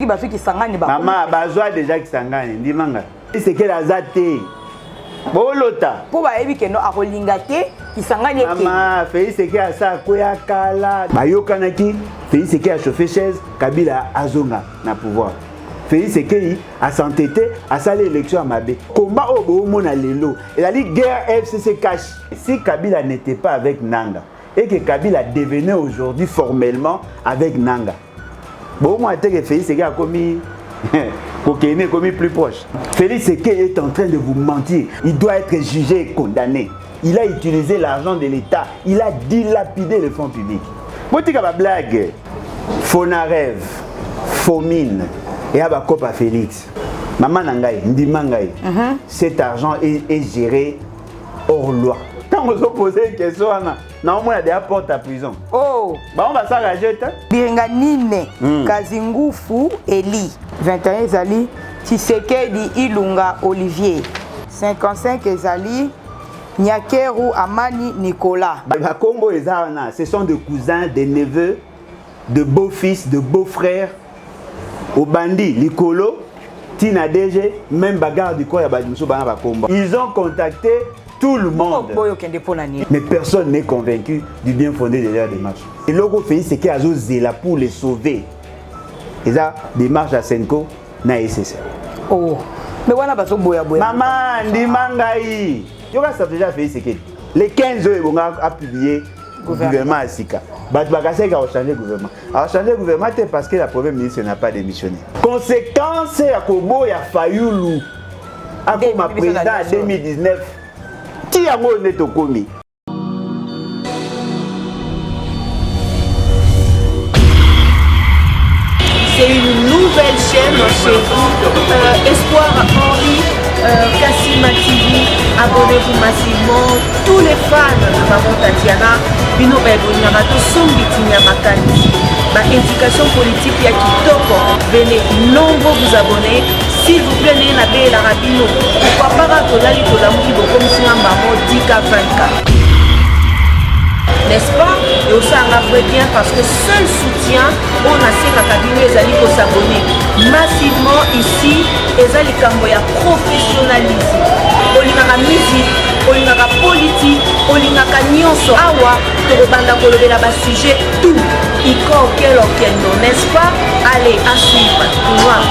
Maman, bazwa déjà Kisangani, ndimanga. C'est que la zate. Bolota. Pour baebi que no akolingate Kisangani. Maman, Félix c'est que ça koya kala. Bayokanaki, Félix c'est que a chauffé chaise, Kabila azonga na pouvoir. Félix c'est que a s'entêté à saler l'élection à Mabé. Combat au Boumona Lelo. Et la guerre FCC cache. Si Kabila n'était pas avec Nanga et que Kabila devenait aujourd'hui formellement avec Nanga. Bon, moi, Félix Ségué a commis plus proche. Félix Ségué est en train de vous mentir. Il doit être jugé et condamné. Il a utilisé l'argent de l'État. Il a dilapidé les fonds publics. Botika ba blague. Fonarève, Fomine et Abakopa Félix. Maman Nangaï, Ndimangaï. Cet argent est géré hors loi. Quand vous vous posez une question, non, on a des portes à prison. Oh! Bah, on va s'arranger. Birenganine, Kazingufu, Eli. 21 Ezali, Tshisekedi Ilunga Olivier. 55 Ezali, Nyakeru Amani Nicolas. Bah, Congo et Zana, ce sont des cousins, des neveux, de beaux-fils, de beaux-frères. Au bandit, Licolo, Tina DG, même bagarre du corps, ils ont contacté tout le monde. Mais personne n'est convaincu du bien fondé de leur démarche. Et logo fait c'est qu'il y a Zéla pour les sauver. Et ça, démarche à Senko, na SSR. Oh, mais voilà, parce que maman, Ndimangaï. Tu vois, ça déjà fait c'est que les 15 heures, on a publié le gouvernement à Sika. Bakase a changé le gouvernement. A changé le gouvernement parce que la première ministre n'a pas démissionné. Conséquence, à Kobo, il y a Fayoulou. À ma président en 2019. Qui a monné ton commis? C'est une nouvelle chaîne chez vous, Espoir Henri, Kassima TV. Abonnez-vous massivement. Tous les fans de Maman Tatiana, Bino Bebonyamato, Sombitinia Makani. Ma indication politique ya Kitoko. Venez nombreux vous abonner. S'il vous plaît, n'ayez pas la rabino. Pourquoi pas Tolali Tolamoui comme si on m'a dit qu'à 24. N'est-ce pas? Et aussi on a vrai bien parce que seul soutien, on a ces cabinets, les alliés pour s'abonner massivement ici, les alliés ya professionnalisme. On a la musique, on a la politique, on a la nyonso awa, pour banda kolobe la bas sujet, tout. Iko quel non, n'est-ce pas? Allez, à suivre. Wow.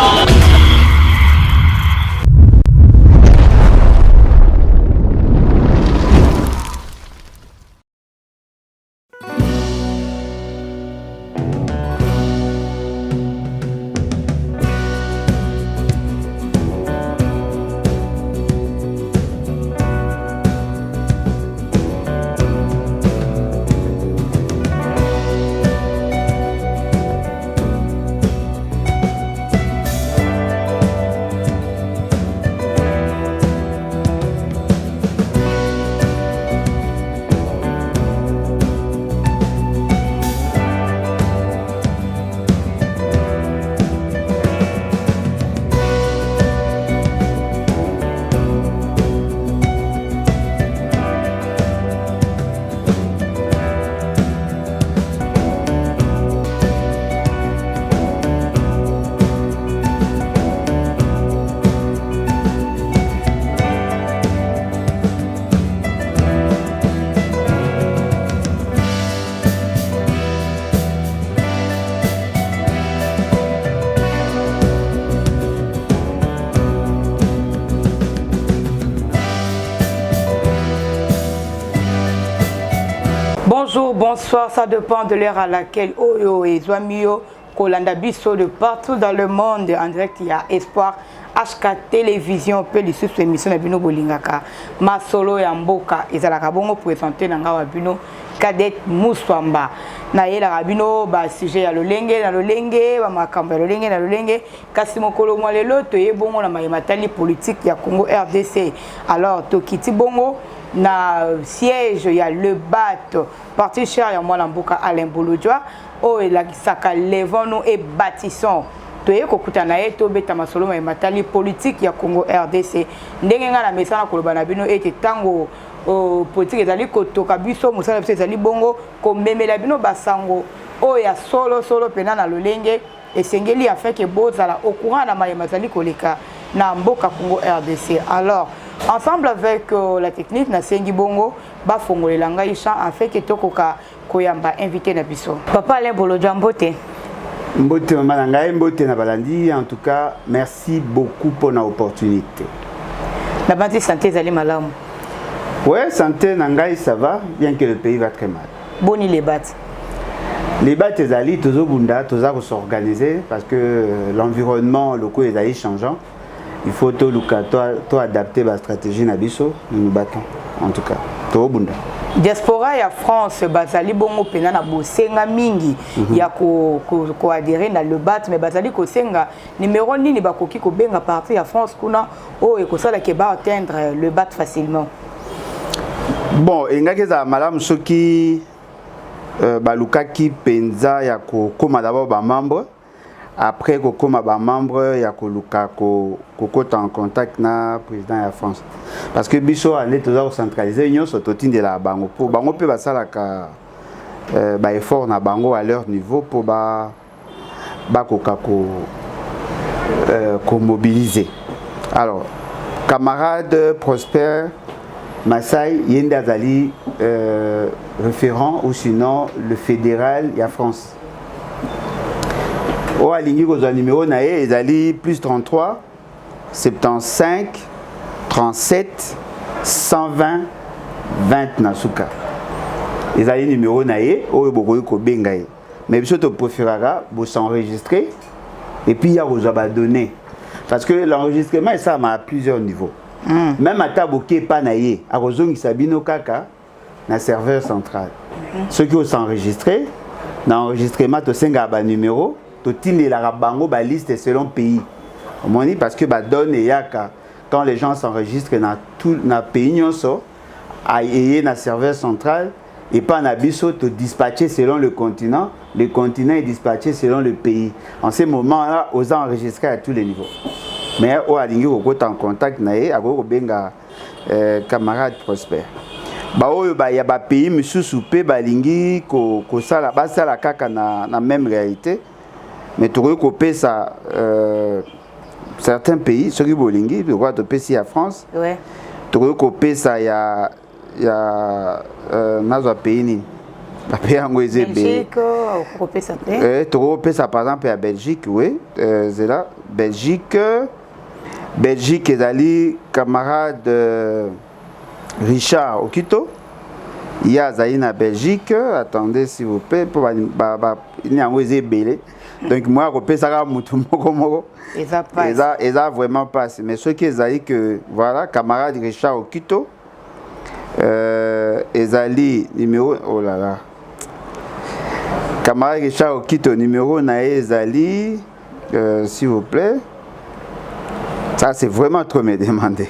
Bonjour, bonsoir, ça dépend de l'heure à laquelle Oyo et Zwamio, Kolanda Bisso de partout dans le monde. En direct, il y a Espoir, HK Télévision, Pélissus, émission de Bino Bolingaka, Masolo et Amboka, et Zalakabongo présenté dans Gawabino, Kadette Mouswamba. Naye la rabino, ba sujet à l'olenge, na l'olenge, ba makamba l'olenge, na l'olenge, Kasimo Kolomo lelo, toye bongo na maïmatali politique ya Congo RDC. Alors, Tokiti bongo, na siège, il y a le BAT, parti cher, il y a moi l'amboka Alain Bolodjoa, oh, et la saka levons-nous et bâtissons. Toye kokuta na ye to beta masolo maïmatali politique ya Congo RDC. Ndenge nga na mesana kolobana bino ete tango politique ezali kotoka biso musala biso ezali bongo komemela bino basango oya solo pena na lolenge et sengeli afin que bozala au courant na mayema zali koleka na mboka Congo RDC. Alors ensemble avec la technique na sengi bongo ba fongolela ngai champ afin que tokoka koyamba invité na biso. Papa Alain Bolodja mbote. Mbote mama ngai mbote na balandi. En tout cas, merci beaucoup pour l'opportunité. La bande santé zali malamu. Ouais, santé nangai ça va, bien que le pays va très mal. Boni les battes. Les battes zali tozo bunda, toza ko s'organiser parce que l'environnement local est changeant. Il faut tout adapter la stratégie na biso, nous battons en tout cas. Tozo bunda. Diaspora ya France bazali bongo pena na bosenga mingi ya ko adhérer na le BAT mais bazali ko senga numéro nini bakoki ko benga parti ya France kuna o ekosala ke ba atteindre le BAT facilement. Bon, engaki za malamu soki balukaki penza ya ko koma d'abord ba membre, après ko koma ba membre ya ko luka ko kota en contact na président ya France. Parce que biso ane toza centraliser nyonso totinde la bango pour bango pe basala ka ba effort na bango à leur niveau pour ba koka ko mobiliser. Alors, camarade Prosper Massai Yenda Zali référent ou sinon le fédéral ya France. O alingi ko za numéro na e ezali plus 33 75 37 120 20 nasuka. Ezali numéro na e o bokoyi ko benga e. Mais biso to préférera vous s'enregistrer et puis il y a aux abandonnés parce que l'enregistrement ça à plusieurs niveaux. Même à taboké pas naie à rozongi sabino kaka na serveur central. Ceux qui ont s'enregistré na enregistrement to senga ba numéro to tindi la bango ba liste selon pays. On dit parce que ba donne yaka quand les gens s'enregistrent dans tout na pays nyonso ayé na serveur central et pas na biso to dispatcher selon le continent est dispatché selon le pays. En ce moment-là, aux enregistrés à tous les niveaux. Mais au alingi ko en contact naé a ko benga camarade Prosper. Ba oyo ba ya ba pays misusu pe balingi ko sala ba sala kaka na même réalité. Mais to ko pesa certains pays ceux qui bolingi le roi de pays à France. Ouais. To ko pesa ya nazo pays ni. Ba pays angweze Belgique ko pesa pe. To ko pesa par exemple à Belgique oui, c'est là Belgique ezali camarade Richard Okito. Il y a Zaïna Belgique, attendez s'il vous plaît, pour il y a un belé. Donc moi je peux ça moko. Et ça vraiment passe. Mais ce qui est que voilà camarade Richard Okito ezali numéro oh là là. Camarade Richard Okito numéro na ezali s'il vous plaît. Ça c'est vraiment trop me demander.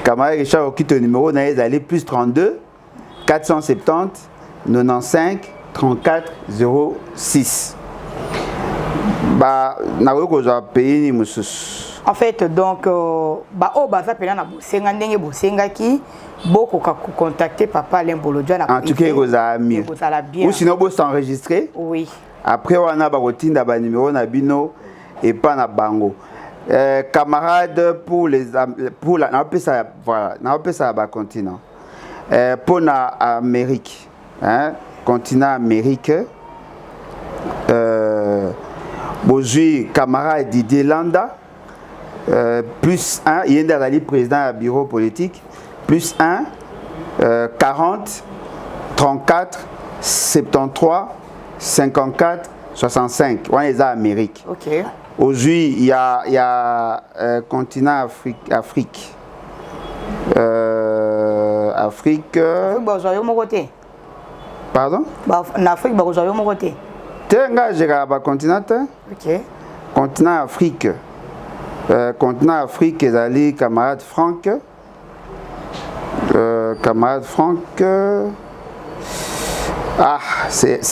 Camarade Richard Okito numéro na ezali plus 32 470 95 34 06. Bah na ko za pays ni mususu. En fait donc ba o baza pena na bosenga ndenge bosenga ki boko ka contacter papa Alain Bolodja na. En tout cas ko za mieux. Ou sinon bo s'enregistrer. Oui. Après on a ba kotinda ba numéro na bino et pas na bango. Camarades pour les pour la na pesa voilà na pesa ba continent. Pour la Amérique, hein, continent Amérique, Bozui camarade Didier Landa, plus 1, il y a un président du bureau politique, plus 1, 40, 34, 73, 54, 65, on est à Amérique. Ok. Aujourd'hui, il y a continent Afrique. Afrique. Pardon? En Afrique, mon côté. Tenga jega ba continent. Ok. Continent Afrique. Continent Afrique ezali camarade Franck. Camarade Franck. Ah,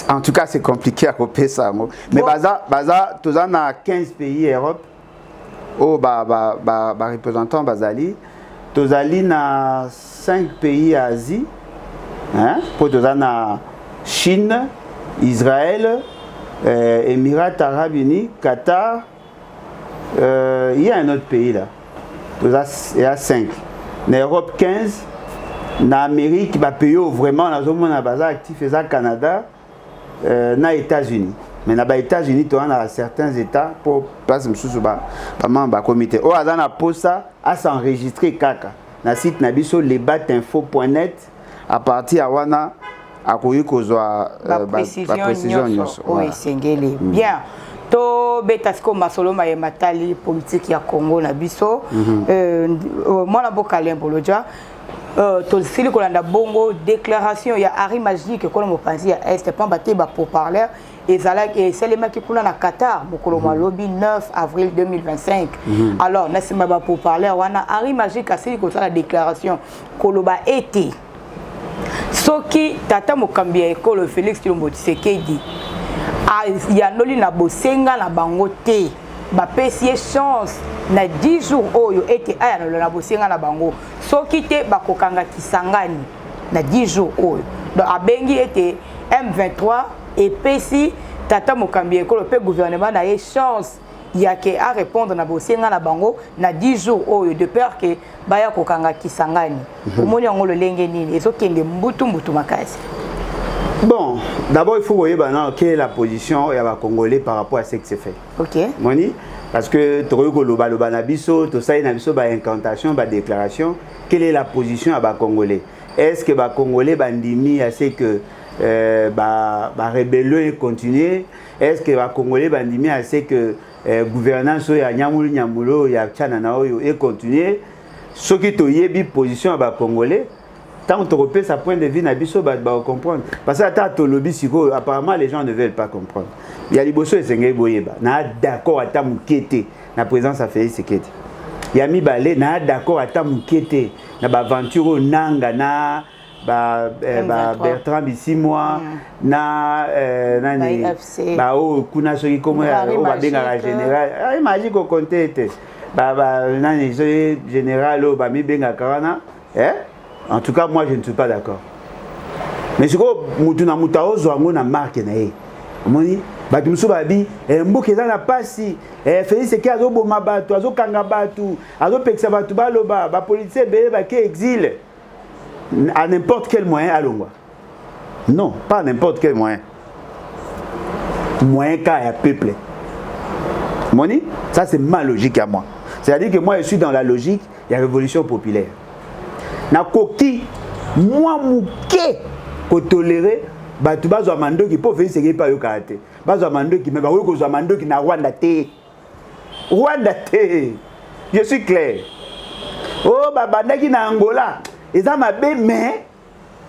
en tout cas c'est compliqué à copier ça. Mais baza tous en a 15 pays Europe. Oh ba représentant bazali. Tozali na 5 pays Asie, hein, pour tozali na Chine, Israël, Émirats Arabes Unis, Qatar, il y a un autre pays là. Il y a 5. En Europe 15, en Amérique, il pays vraiment dans le monde actif, c'est le Canada, dans les États-Unis. Mais dans les États-Unis, il y a certains États pour passer le comité. Au hasard, on a posé ça à s'enregistrer caca. Dans le site lebatinfo.net à partir de Wana à précision. Oui, c'est bien. To betasko masolo ma matali politique ya Congo na biso moi na bokalem boloja to sili kolanda bongo déclaration ya Harry Magique ko mo pensi ya est pas baté ba pour parler et selema ki kuna na Qatar mokolo malobi 9 avril 2025 alors na sima ba pour parler wana Harry Magique asili ko la déclaration koloba été soki tata mokambi ekolo Félix Tshilombo Tshisekedi yanoli na bosenga na bango te bapesi chance na 10 jours oyo ete ayanolo na bosenga na bango soki te bakokanga kisangani na 10 jours oyo donc abengi ete M23 epesi tata mokambi ekolo pe gouvernement na chance yake a répondre na bosenga na bango na 10 jours oyo de peur que baya kokanga kisangani omoni yango lolenge nini ezokende mbutu makasi. Bon, d'abord il faut voir quelle est la position des Congolais par rapport à ce qui s'est fait. Ok. Moni, parce que tu as Nabiso, tu as une incantation, une déclaration. Quelle est la position des Congolais? Est-ce que les Congolais bandimi à ce que la rébellion continue? Est-ce que les Congolais bandimi à ce que la gouvernance ya Nyamulo ya Tchananao et continue? Ce qui est la position des Congolais. Tant que tu repères sa point de vue, Nabiso va comprendre. Parce que lobby, apparemment les gens ne veulent pas comprendre. Il y a les bosso et Sengé Boyeba. Na d'accord à ta moukete. La présence a fait ce qu'il y a mis balé. Na d'accord à ta moukete. Na aventure nanga na Bertrand Bissimois na nani ba o kuna soki comme o ba benga la général. Imagine ko contete. Ba nani général o ba mi benga karana. En tout cas, moi, je ne suis pas d'accord. Mais ce que Moutuna Moutao Zouango n'a marqué, Moni, Batumso Babi, Mbouké dans la passe, Félix c'est qu'il y a Zobo Mabatu, Azo Kangabatu, Azo Pexabatu Baloba, Ba politicien Béba qui exile à n'importe quel moyen à Longwa. Non, pas n'importe quel moyen. Moyen qu'a un peuple. Moni, ça c'est ma logique à moi. C'est-à-dire que moi, je suis dans la logique de la révolution populaire. Na koki moi muke ko tolérer batu bazwa mandoki po Félix Tshisekedi pa yo karate bazwa mandoki mais ba ko zwa mandoki na Rwanda te je suis clair oh babandaki na Angola eza mabe mais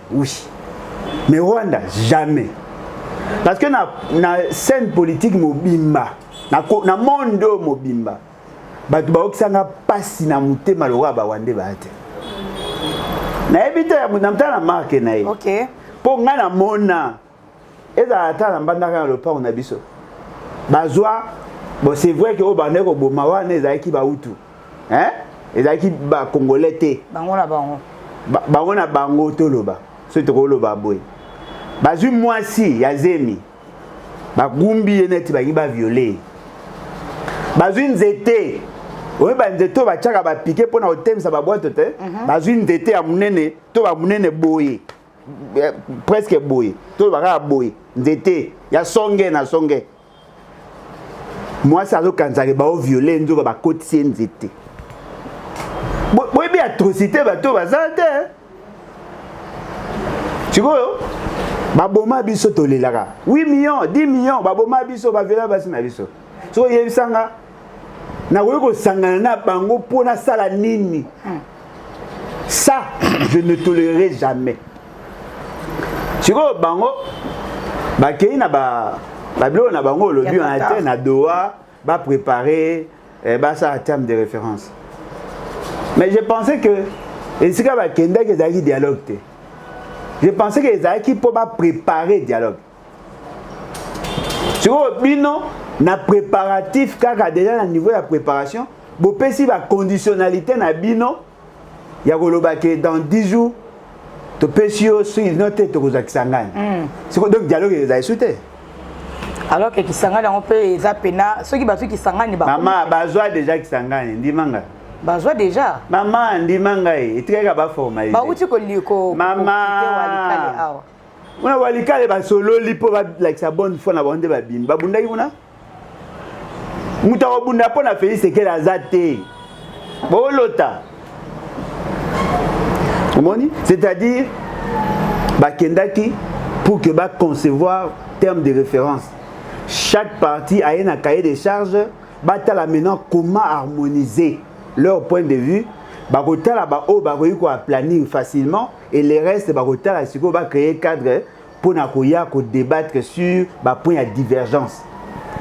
oui mais Rwanda jamais parce que na scène politique mobimba na mondo mobimba batu ba okisanga pasi na mutema loka ba wande ba te na ebite ya munamta na marque na ye. OK. Po ngana mona eza ata na bandaka le pa on abiso. Bazwa bon c'est vrai que o bandeko boma wana ezaki ba utu. Hein? Ezaki ba congolais te. Bango na bango. Bango na bango toloba. So to loba boy. Bazwi mwasi ya zemi. Ba gumbi yeneti ba kiba violer. Bazwi nzete. Oui, bah nzeto ba tchaka ba piqué pour na hotel ça ba boîte te. Ba une nzete ya munene, to ba munene boye. Presque boye. To ba ka boye. Nzete ya songe na songe. Moi ça zo kanzaki ba o violer nzo ba kotisi nzete. Boye bi atrocité ba to ba zante. Tu vois ba boma biso to lelaka. 8 millions, 10 millions ba boma biso ba vela ba sina biso. So yebisanga na ko sangana na bango pona sala nini. Ça je ne tolérerai jamais. Siko bango ba kei na ba bilo na bango le but en interne na Doha ba préparer ba ça en termes de référence. Mais je pensais que esika ba kenda que zaki dialogue te. Je pensais que zaki pour ba préparer dialogue. Siko bino na préparatif kaka déjà na niveau de la préparation bo pesi ba conditionnalité na bino ya koloba ke dans 10 jours to pesi yo sur note to kozakisangani c'est donc dialogue les a sauté Alors que Kisangani on peut les apena ceux qui battu Kisangani ba. Maman bazwa déjà Kisangani ndimanga. Bazwa déjà. Maman ndimanga etreka ba formaliser. Ba uti ko liko. Maman. Una walikale ba solo lipo ba like sa bonne fois na bonde ba bim. Ba bunda yuna. Muta wa bunda pona Félix Sekeli azate. Bolota. C'est-à-dire bakendaki pour que ba concevoir terme de référence. Chaque partie a un cahier de charges, batala maintenant comment harmoniser leur point de vue, bakotala ba o ba ko planning facilement et les restes bakotala siko ba créer cadre pour na koya ko débattre sur ba point à divergence.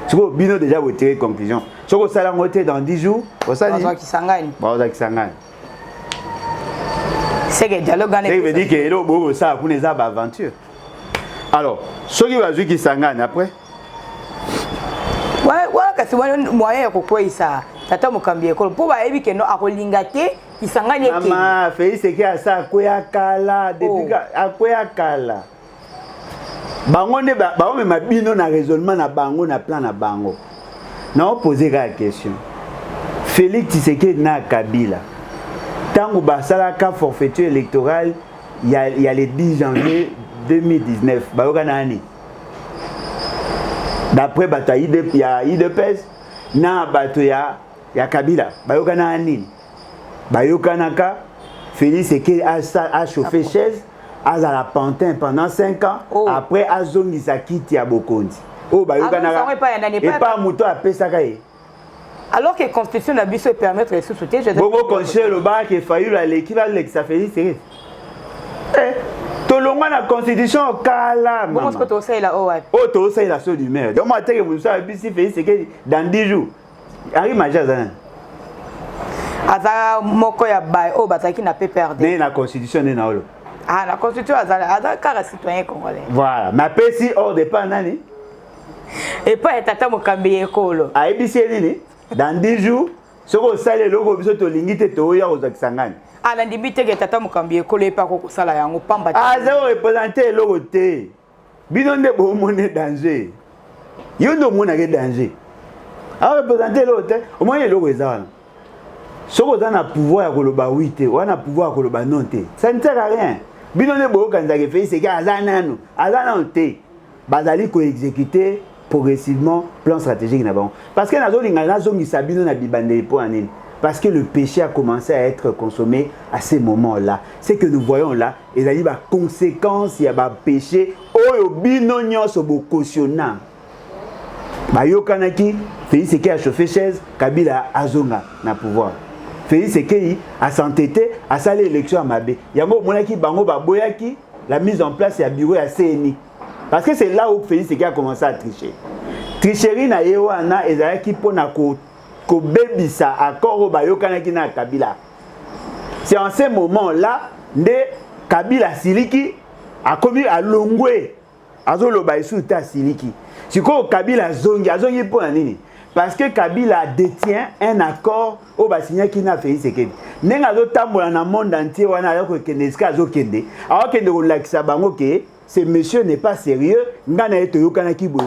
Siko bino déjà vous tirer conclusion. Soko sala ngote dans 10 jours, ça dit Bazwa Kisangani. C'est que dialogue ça veut dire que le beau ça pour les aventure. Alors, ce qui va jouer Kisangani après. Ouais, kasi moyen ko quoi ça. Tata mukambi école pour ba ebi que no akolinga te Kisangani ke. Maman, Félix Sekeli asa koya kala depuis akoya kala. Bango ne ba me mabino na raisonnement na bango na plan na bango. Na poser la question. Félix Tshisekedi na Kabila. Tant que basala ka forfaiture électorale, il y a le 10 janvier 2019. D'après Bato il y a IDPS, na Bato ya Kabila. Bayokana ani. Bayokanaka, Félix Sekeli a chauffé chaise, a la pantin pendant 5 ans. Oh. Après, a zongi sa kiti ya Bokondi. Oh, Bayokanaka. Et pas Mouto a Pesakaye. Alors que la constitution n'a pas permis de se soutenir, je Bobo conseiller le bar qui failli l'équipe avec ça fait c'est. Tout le monde la constitution kala. Comment est-ce que tu sais là oh tu sais la chose du maire. Donc moi que vous savez ici fait c'est que dans 10 jours. Ari Majazan. Aza moko ya bay oh bataki n'a pas perdu. Mais la constitution n'est pas là. Ah la constitution aza car citoyen congolais. Voilà, ma pesi hors de pas nani. Et pas tata mokambi ekolo. A ebisi nini? Dans 10 jours, ce que vous savez, le biso to lingite to ya Bazwa Kisangani. Ah la ndimite ke tata mokambi ekolo pa ko sala yango pamba. Ah zéro représenter le côté. Bino nde bo mone danger. Yo ndo mona ke danger. Ah représenter le côté, au moins le ezana. Ce que vous avez un pouvoir à koloba oui te, ou un pouvoir à koloba non te. Ça ne sert à rien. Bino nde bo kanza ke fait c'est que azanano, azana te. Bazali ko exécuter progressivement plan stratégique na bon parce que parce que le péché a commencé à être consommé à ces moments-là. C'est que nous voyons là, il y a des conséquences, il y a des péchés oyo bino nyonso bo cautionnant. Bayokanaki, Félix Sekeli a chauffé chaise, Kabila azonga na pouvoir. Félix Sekeli a s'entêté à saler l'élection à Mabé. Yango monaki bango baboyaki la mise en place ya bureau ya CNI. Parce que c'est là où Félix Sekeli a commencé à tricher. Tricherie na yewana ezalaki pona ko bebisa accord au bayokanaki na Kabila. C'est en ce moment-là nde Kabila siliki a commis à Longwe. Azolo baisu ta siliki. Siko Kabila azongi pona nini? Parce que Kabila détient un accord au basignaki na Félix Sekeli. Nenga zo tambola na monde entier wana aloko kende ska zo kende. Alors kende ko lakisa bango ke ce monsieur n'est pas sérieux.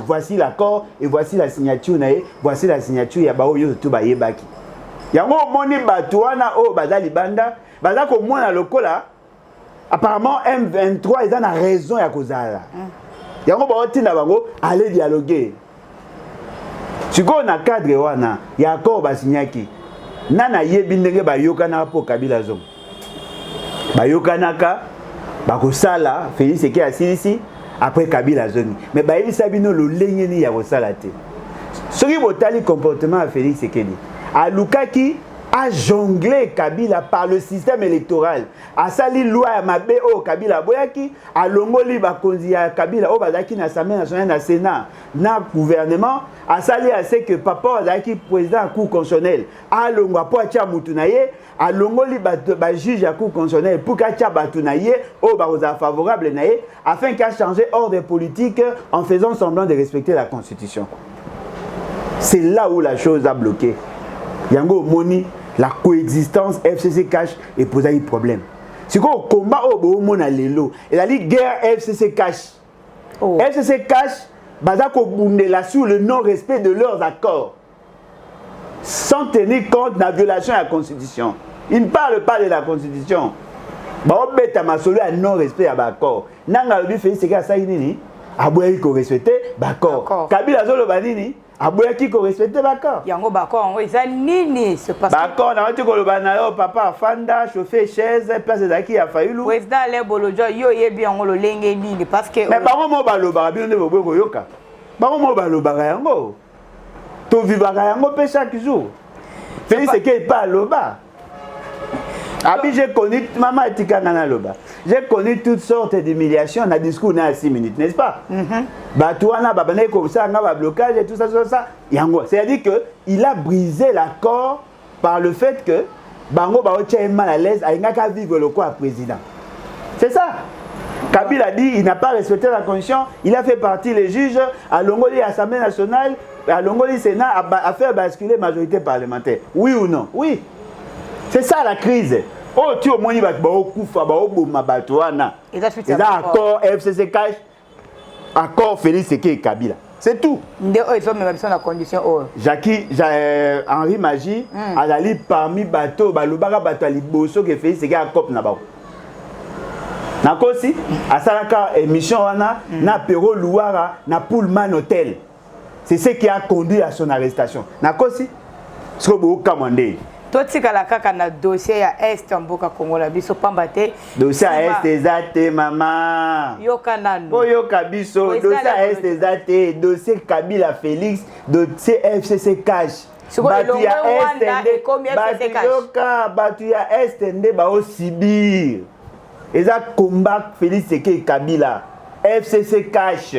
Voici l'accord et voici la signature. Voici la signature. Il y a tout baki. Yango moni batuana o bazali banda. Bazako mona lokola. Apparemment M23 ils ont raison ya kozala. Yango ba otinda bango aller dialoguer. Siko na cadre wana ya accord basignaki. Nana yebi ndenge bayokana po Kabila zong. Bayokanaka bakosala Félix Sekeli asilisi après Kabila zoni mais bayebisa bino lolengeni ya kosala te soki botali comportement ya Félix Sekeli alukaki a jonglé Kabila par le système électoral asali loi ya mabe o Kabila boyaki alongoli bakonzi ya Kabila o bazaki na Assemblée nationale na Sénat na gouvernement asali assez que papa azaki président à cour constitutionnelle alongwa po atia mutu na ye alongoli ba juge à cour constitutionnelle pour qu'atia batu na ye o baroza favorable na ye afin qu'a changer ordre politique en faisant semblant de respecter la constitution. C'est là où la chose a bloqué. Yango moni la coexistence FCC cash et poser un problème. C'est quoi combat au mona lelo et la guerre FCC cash. Oh. FCC cash bazako bundela sur le non-respect de leurs accords sans tenir compte de la violation de la Constitution. Ils ne parlent pas de la Constitution. Beta masolo à non-respect à l'accord. Nanga lobi fait ce que ça nini aboya ko respecter d'accord. Kabila zolo banini aboya ki ko respecter d'accord. Yango d'accord ngo isa nini se passe. D'accord na ko loba na yo papa fanda chauffer chaise place zaki ya fayulu. Président le bolojo yo yebi yango lo lenge nini parce que mais bango mo baloba bino ne bobo yoka. Bango mo baloba yango. To vivaka yango pe chaque jour. Fais ce que pas loba. Abi j'ai connu maman Tikangana Loba. J'ai connu toutes sortes d'humiliations dans le discours à 6 minutes, n'est-ce pas? Batouana babane comme ça, on a blocage et tout ça, c'est-à-dire que il a brisé l'accord par le fait que Bango Baocha est mal à l'aise, il n'a qu'à vivre le quoi président. C'est ça. Kabila a dit il n'a pas respecté la constitution, il a fait partie les juges à Longoli Assemblée nationale, à Longoli Sénat à faire basculer majorité parlementaire. Oui ou non? Oui. C'est ça la crise. Oh, tu au moins il va kufa ba oboma batwana. Et ça accord FCC cash accord Félix Sekei Kabila. C'est tout. Ils ont même la condition Jackie Henri Magie azali parmi bateau balobaka bato liboso que Félix Sekei accord na ba. Nakosi asalaka émission wana na Pero Louara na Pullman Hotel. C'est ce qui a conduit à son arrestation. Nakosi sobo kamande. Toti kaka na dossier ya Est mboka Kongo la biso pambate dossier ya Est ezate mama yoka nanu boyoka biso dossier ya Est ezate dossier Kabila Félix dossier FCC cash batu ya Est yoka batu ya Est nde ba osibir eza combat Félix Sekei Kabila FCC cash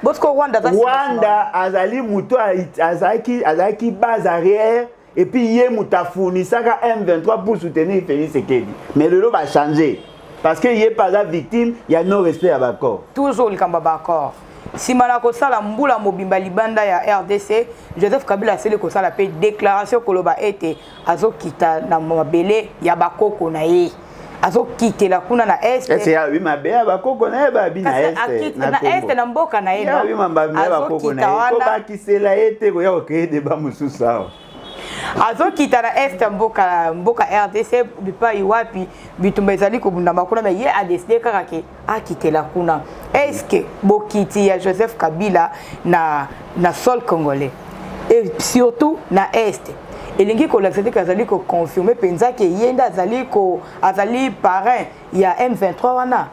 Rwanda azali muto azaki base arrière. Et puis, il y a M23 pour soutenir Félix Sekedi. Mais le lot va changer. Parce qu'il n'y a pas de victime, il y a non respect à l'accord. Toujours le Kamba Bakor. Si Malako Sala Mboula Mobimba Libanda ya RDC, Joseph Kabila Sele Kosala paye déclaration Koloba ete Azo Kita na Mabele Yabako Konaye. Azo Kite la Kuna na Est. C'est oui ma belle Yabako Konaye babi na Est. Na Est na Mboka na Est. Oui ma belle Yabako Konaye. Koba Kisela ete ko ya créer débat mususa. Azo kita na Est mboka RDC bipa iwapi bitumba ezali kobunda makuna mais ye a décidé kaka ke akitela kuna. Est-ce que bokiti ya Joseph Kabila na sol congolais et surtout na Est elingi ko l'accepter kazali ko confirmer penza ke yenda azali parrain ya M23 wana.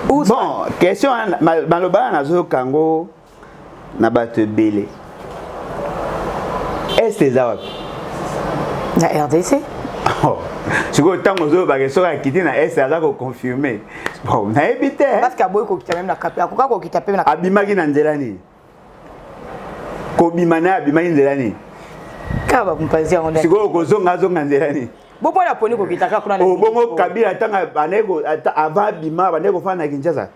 Bon, question maloba na zo kango na bato belé. Est ezawak na RDC siko tango zo ba keso ka kiti na Est aza ko confirmer bon na ebité parce que aboy ko kita même na kapia ko ko kita pe na abimaki na nzela ni ko bimana abimaki nzela ni ka ba mpazi on siko ko zonga nzela ni bo pona poni ko kita ka kuna na bongo Kabila tanga baneko avant bima baneko fana Kinshasa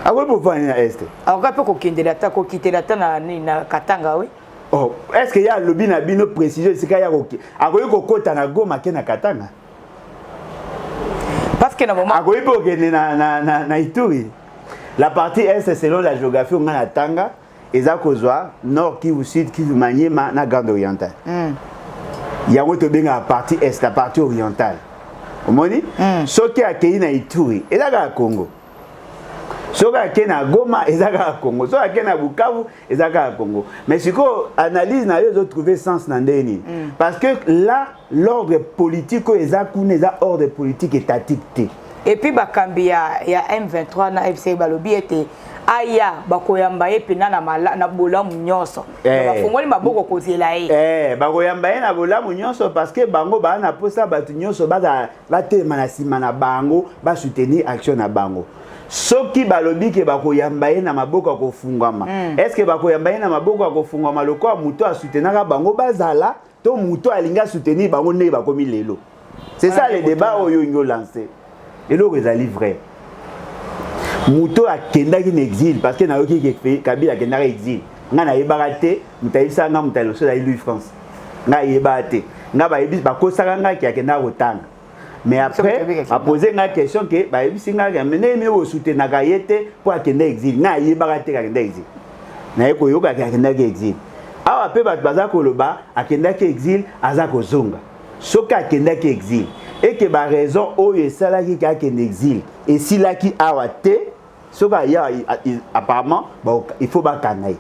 awo bo fana na Est awo pe ko kindela ta ko kitela ta na Katanga oui. Oh, est-ce qu'il y a le lobby na bino précision c'est qu'il y a OK. Akoyi kokota na Goma ke na Katanga. Parce que na moment akoyi po ke na Ituri. La partie est selon la géographie on a Tanga eza kozwa nord Kivu sud Kivu Maniema na Grande Orientale. Yango to benga la partie est la partie orientale. Omoni? Soki akei na Ituri eza ka Congo. Soka kena Goma ezaka Congo, soka kena Bukavu ezaka Congo. Mais si ko analyse na yo trouver sens na ndeni. Parce que là l'ordre politique ezakune eza ordre politique étatique. Et puis bakambi ya M23 na FC balobi ete aya bakoyamba ye pena na bolamu nyonso. Bafongoli maboko kozela ye. Bakoyamba ye na bolamu nyonso parce que bango ba na posa batu nyonso ba tema na sima na bango ba soutenir action na bango. Soki balobi ke bakoyamba ye na maboko kofungama. Est-ce que bakoyamba ye na maboko kofungama lokwa muto a soutenaka bango bazala to muto alinga soutenir bango ne bakomi lelo. C'est ça le débat oyo ngo lancé. Et le ezali vrai. Muto a kendaki na exil parce que na yoki ke Kabila kendaka exil. Nga na yebaka te mutayisa nga mutaloso da Louis France. Nga yebaka te. Nga ba yebis bakosaka nga ki akenda kotanga. Mais après, a posé une question que bah si nga mené mais au soutenir Gaïté pour akende exil. Na yebaka te akende exil. Na yeko yoka akende exil. Awa pe bat baza koloba akende exil azako zonga. Soka akende exil. Et que ba raison oyo esala ki akende exil. Et si là qui awa te soka ya apparemment il faut ba kanaï.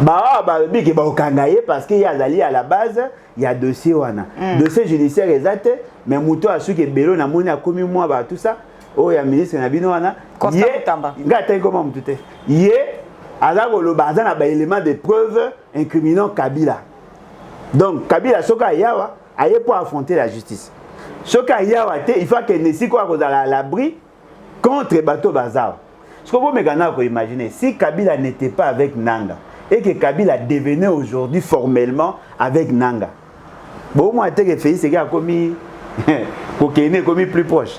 Bah bi ke ba okangaye parce que y a ali à la base il y a dossier wana. Dossier judiciaire exact mais muto asu ke belo na moni akomi moi ba tout ça. Oh ya ministre na bino wana. Ngata comment mutute. Yé azako lo baza na ba élément de preuve incriminant Kabila. Donc Kabila soka yawa aye pour affronter la justice. Soka yawa te il faut que nesi ko akozala à l'abri contre bateau bazar. Ce que vous me imaginer si Kabila n'était pas avec Nanga et que Kabila devenait aujourd'hui formellement avec Nanga. Bon moi que Félix Ségué a commis commis plus proche.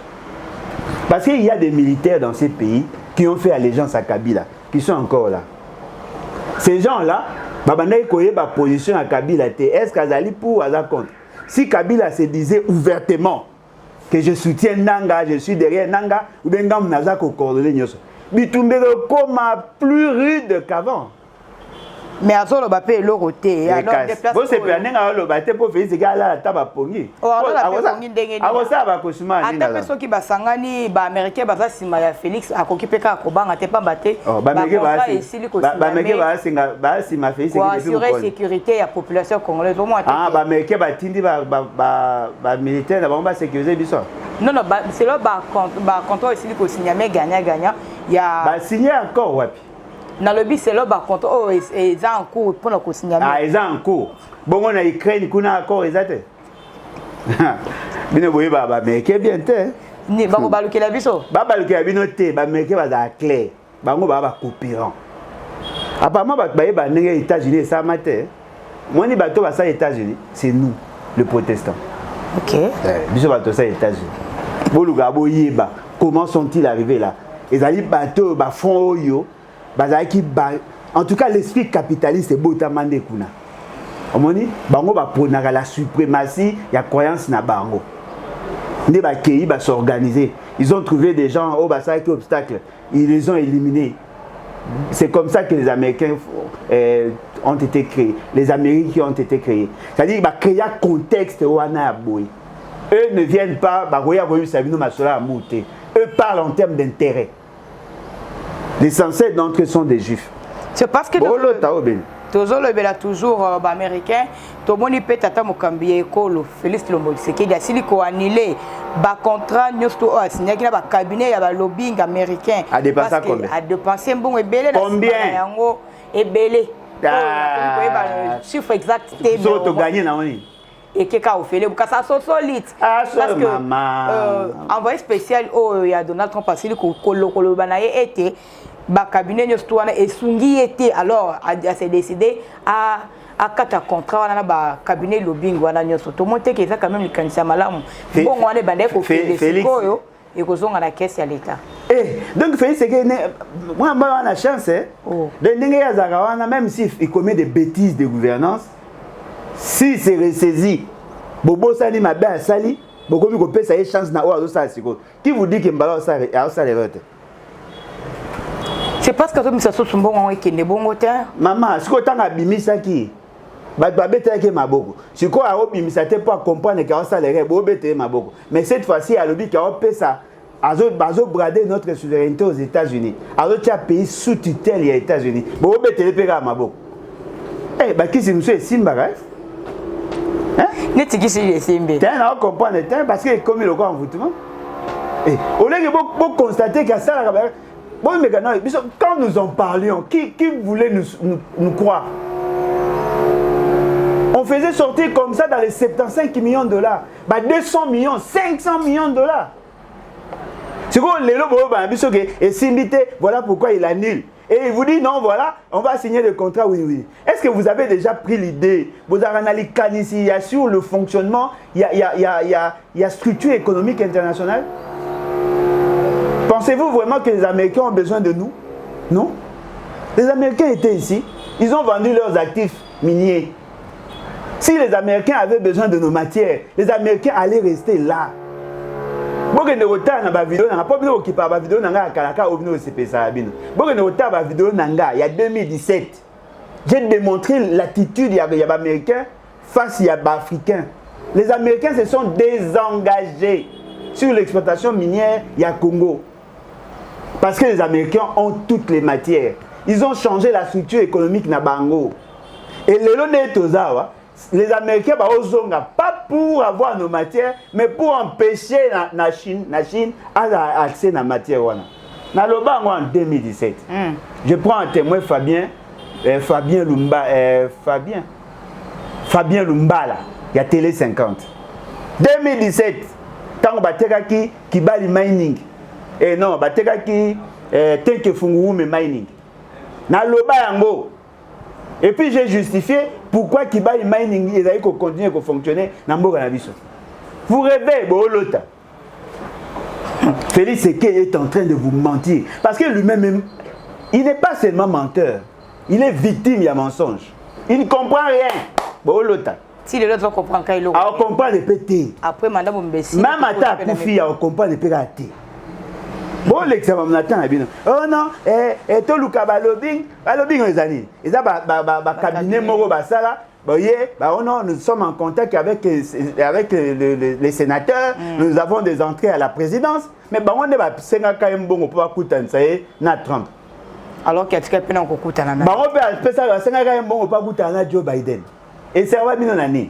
Parce qu'il y a des militaires dans ces pays qui ont fait allégeance à Kabila, qui sont encore là. Ces gens-là, Babanaï Koye ba position à Kabila, est-ce qu'Azali pour ou Azali contre? Si Kabila se disait ouvertement que je soutiens Nanga, je suis derrière Nanga, ou bien Ngam Nazak au coordonné Nyoso, Bitumbero comme plus rude qu'avant. Mais à ce moment-là, il y a un déplacement. Vous savez, il y a un déplacement pour faire ce gars-là à table pongi. Avant ça, va consommer. À ta personne qui va s'engager, les Américains vont s'imaginer Félix à occuper quand Koban a été pas battu. Pour assurer la sécurité de la population congolaise. Ah, les Américains vont tindi les militaires d'abord sécuriser biso. Non, non, c'est là contrôle ici qu'on signe gagnant. Il y a signé encore ouais. Dans le but, c'est là contre oh ils ont en cours pour le signer. Ah, ils ont en cours. Bon, on a Ukraine qui a encore exact. Bino boye baba mais que bien te. Ni ba ko baluki la biso. Ba baluki la bino te ba mais que ba za clair. Ba ngo ba coopérant. Apparemment ba ba ndenge États-Unis ça matin. Moi ni bato ba ça États-Unis, c'est nous les protestants. OK. Biso bato ça États-Unis. Boluga boyeba comment sont-ils arrivés là? Ils allaient bateau ba fond yo. En tout cas, l'esprit capitaliste est beau tamande kuna. Omoni, bango ba pronaka la suprématie, il y a croyance na bango. Ne ba kei ba s'organiser. Ils ont trouvé des gens au basa qui obstacle, ils les ont éliminés. C'est comme ça que les Américains ont été créés, les Américains ont été créés. C'est-à-dire ba créer un contexte wana boy. Eux ne viennent pas ba roya boyu sabino masola amuté. Eux parlent en termes d'intérêt. Les ancêtres d'entre eux sont des juifs. C'est parce que toujours américain, tout le monde peut être Mokambi école Félix Tshisekedi a signé ko annulé ba contrat nyusto a signé ki na ba cabinet ya ba lobbying américain a dépensé combien? A dépensé bon ebele na combien yango ebele. Chiffre exact te so to gagner na oni. Et que ka ofele bu ka ça so solide parce que envoyé spécial au ya Donald Trump a signé ko banaye été ba cabinet nyusto wana esungi été alors a s'est décidé à kata contrat wana ba cabinet lobbying wana nyusto to monter que ça quand même le kanisa malamu bon wana bande ko Félix koyo et ko zonga na caisse ya l'état. Donc Félix c'est que moi on a la chance de ndenge ya zakawana même si il commet des bêtises de gouvernance. Si c'est ressaisi, Bobo Sali m'a bien sali, Bobo mi ko pesa une chance na oazo sa siko. Qui vous dit que mbala ça les votes? C'est parce que tout ça so sumbongo on ekende bongo ta. Maman, siko tanga bimisa ki. Ba beta ke maboko. Siko a obimisa te pour comprendre que ça les bo beta maboko. Mais cette fois-ci à lobi ka pesa bazo brader notre souveraineté aux États-Unis. Alors tu as pays sous tutelle les États-Unis. Bo beta le pega maboko. Eh ba ki si monsieur Simba ref? Netiki si simbe. Tu as comprendre parce que comme il a encore envoûtement. Au lieu de constater que ça quand nous en parlions, qui voulait nous croire? On faisait sortir comme ça dans les 75 millions de dollars, 200 millions, 500 millions de dollars. C'est quoi les lobos et Simbité, voilà pourquoi il annule. Et il vous dit non, voilà, on va signer le contrat, oui. Est-ce que vous avez déjà pris l'idée? Vous avez analysé il y a sur le fonctionnement, il y a structure économique internationale? Pensez-vous vraiment que les Américains ont besoin de nous? Non. Les Américains étaient ici, ils ont vendu leurs actifs miniers. Si les Américains avaient besoin de nos matières, les Américains allaient rester là. Bokende ota na ba vidéo na pas bino okipa ba vidéo nanga kalaka obino CPSA bino. Bokende ota ba vidéo nanga il y a 2017. J'ai démontré l'attitude il y a ba américains face il y a ba africains. Les Américains se sont désengagés sur l'exploitation minière il y a Congo. Parce que les Américains ont toutes les matières. Ils ont changé la structure économique na bango. Et les Américains pas pour avoir nos matières, mais pour empêcher la Chine à accès à la matière. Dans le bas, en 2017, je prends un témoin Fabien Lumbala, il y a Télé 50. 2017, tant que Kibali Mining, et non, Batekaki, Tenke Fungurume Mining. Dans le bas, et puis j'ai justifié pourquoi Kibali Mining il a continuer à fonctionner dans le Nabiso. Vous rêvez, Bolota. Félix Seke est en train de vous mentir. Parce que lui-même, il n'est pas seulement menteur. Il est victime, il y a mensonge. Il ne comprend rien. Bolota. Si les autres comprennent quand il on comprend les pétés. Après, madame Mbessi. Même à ta Koufi, on comprend les pétés. Bon, l'examen m'attend à bien. Oh non, tout le cabalobing, les années. Et ça, cabinet Moro Basala, nous sommes en contact avec les sénateurs, nous avons des entrées à la présidence, mais on est quand même bon pour écouter na Trump. Alors qu'il y a quelqu'un qui a écouté na. On peut ça quand même bon pour écouter na Joe Biden. Et ça va bien année.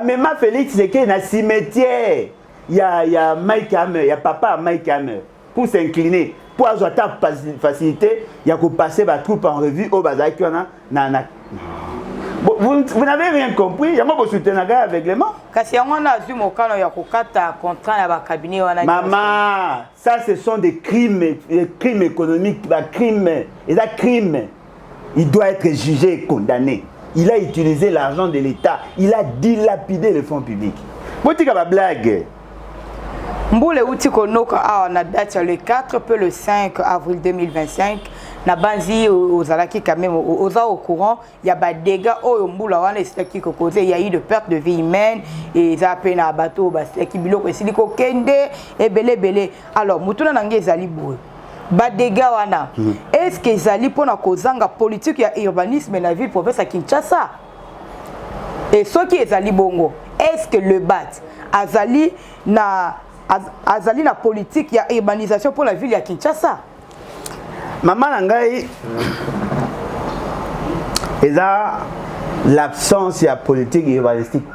Même Félix c'est qu'il y a un cimetière. Il y a Mike Hammer, il y a papa Mike Hammer. Pour s'incliner, pour avoir ta facilité, il y a que passer la troupe en revue au bazar. Vous n'avez rien compris, il y a un soutien avec les mains. Maman, ça ce sont des crimes économiques, des crimes. Et ça, crime, il doit être jugé et condamné. Il a utilisé l'argent de l'État, il a dilapidé les fonds publics. Vous dites que c'est une blague. Mboule outi konoka na date le 4 puis le 5 avril 2025 na banzi aux alaki quand même aux au courant il y a des dégâts au mboula wana qui causé il y a eu de perte de vie humaine et ça peine à bateau qui biloko esiliko kende et belé alors mutuna nange ezali boye ba dégâts wana est-ce que ezali pona kozanga politique ya urbanisme na ville province à Kinshasa et ce qui ezali bongo est-ce que le BAT azali na politique, il y a urbanisation pour la ville de Kinshasa. Maman Nangai, il y a l'absence de politique urbanistique.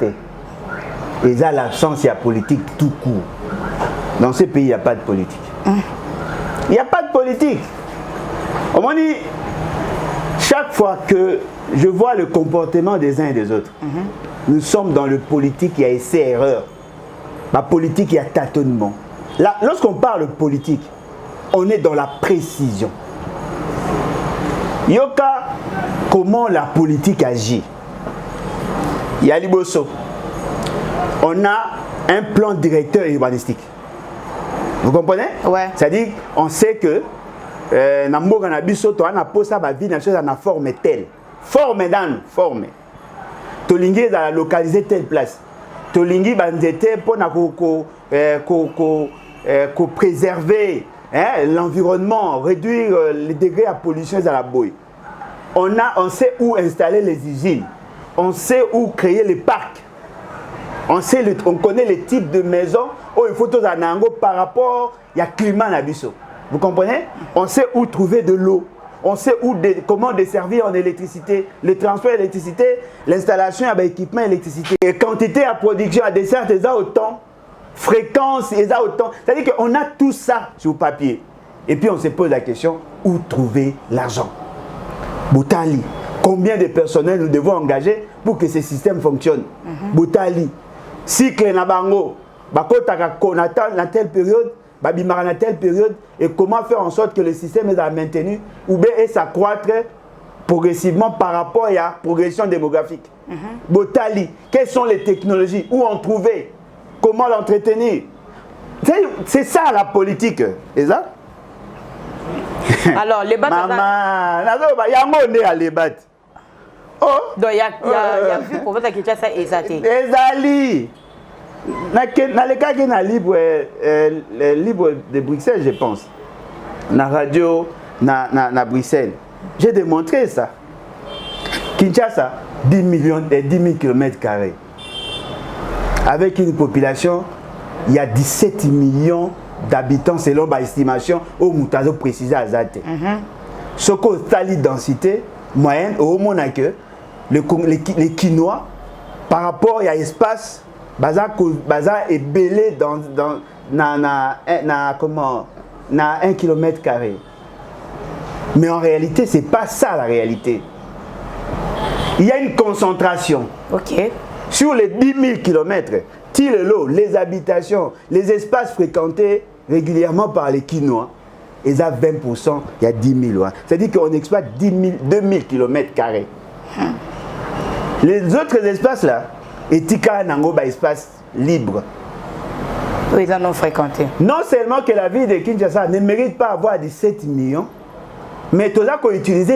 Il y a l'absence de politique tout court. Dans ce pays, il n'y a pas de politique. Il n'y a pas de politique. On m'a dit, chaque fois que je vois le comportement des uns et des autres, nous sommes dans le politique, il y a essai-erreur. La politique, il y a tâtonnement. Lorsqu'on parle politique, on est dans la précision. Yoka, comment la politique agit? Il y a Liboso. On a un plan directeur urbanistique. Vous comprenez? Ouais. C'est-à-dire, on sait que Namboga Nabiso, tu as une pose à vie, une forme telle. Forme dans forme. Tolingue a localisé telle place. Tolingi bandete pour préserver l'environnement, réduire les degrés à pollution à la boue. On sait où installer les usines, on sait où créer les parcs, on connaît les types de maisons où il faut tout anango par rapport au climat nabiso. Vous comprenez? On sait où trouver de l'eau. On sait comment desservir en électricité, le transport d'électricité, l'installation avec équipement électricité. Et quantité à production, à dessert, ils ont autant. Fréquence, ils ont autant. C'est-à-dire qu'on a tout ça sur papier. Et puis on se pose la question, où trouver l'argent? Boutali, combien de personnel nous devons engager pour que ce système fonctionne? Boutali, cycle Nabango, Bakotaka Konata, dans telle période, dans telle période, et comment faire en sorte que le système est maintenu ou bien s'accroître progressivement par rapport à la progression démographique. Botali, quelles sont les technologies, où en trouver, comment l'entretenir? C'est ça la politique, c'est ça? Alors, les battes. Maman, il y a un monde à les battre. Oh! Donc, il y a vu pour votre Kinshasa et ça. Les alliés. Dans le cas qui est libre de Bruxelles, je pense. Na radio, na Bruxelles. J'ai démontré ça. Kinshasa, 10 000 km². Avec une population, il y a 17 millions d'habitants selon ma estimation, au Moutazo précisé à Zate. Ce que la densité moyenne, au moins que les Quinois, par rapport à l'espace, baza est belé dans 1 km². Mais en réalité, ce n'est pas ça la réalité. Il y a une concentration. Ok. Sur les 10 000 km, les habitations, les espaces fréquentés régulièrement par les Quinois, ils ont 20%, il y a 10 000. C'est-à-dire qu'on exploite 2 000 km². Les autres espaces-là, etika nango ba espace libre. Ils en ont fréquenté. Non seulement que la ville de Kinshasa ne mérite pas avoir 17 millions, mais tout ça qu'on utilise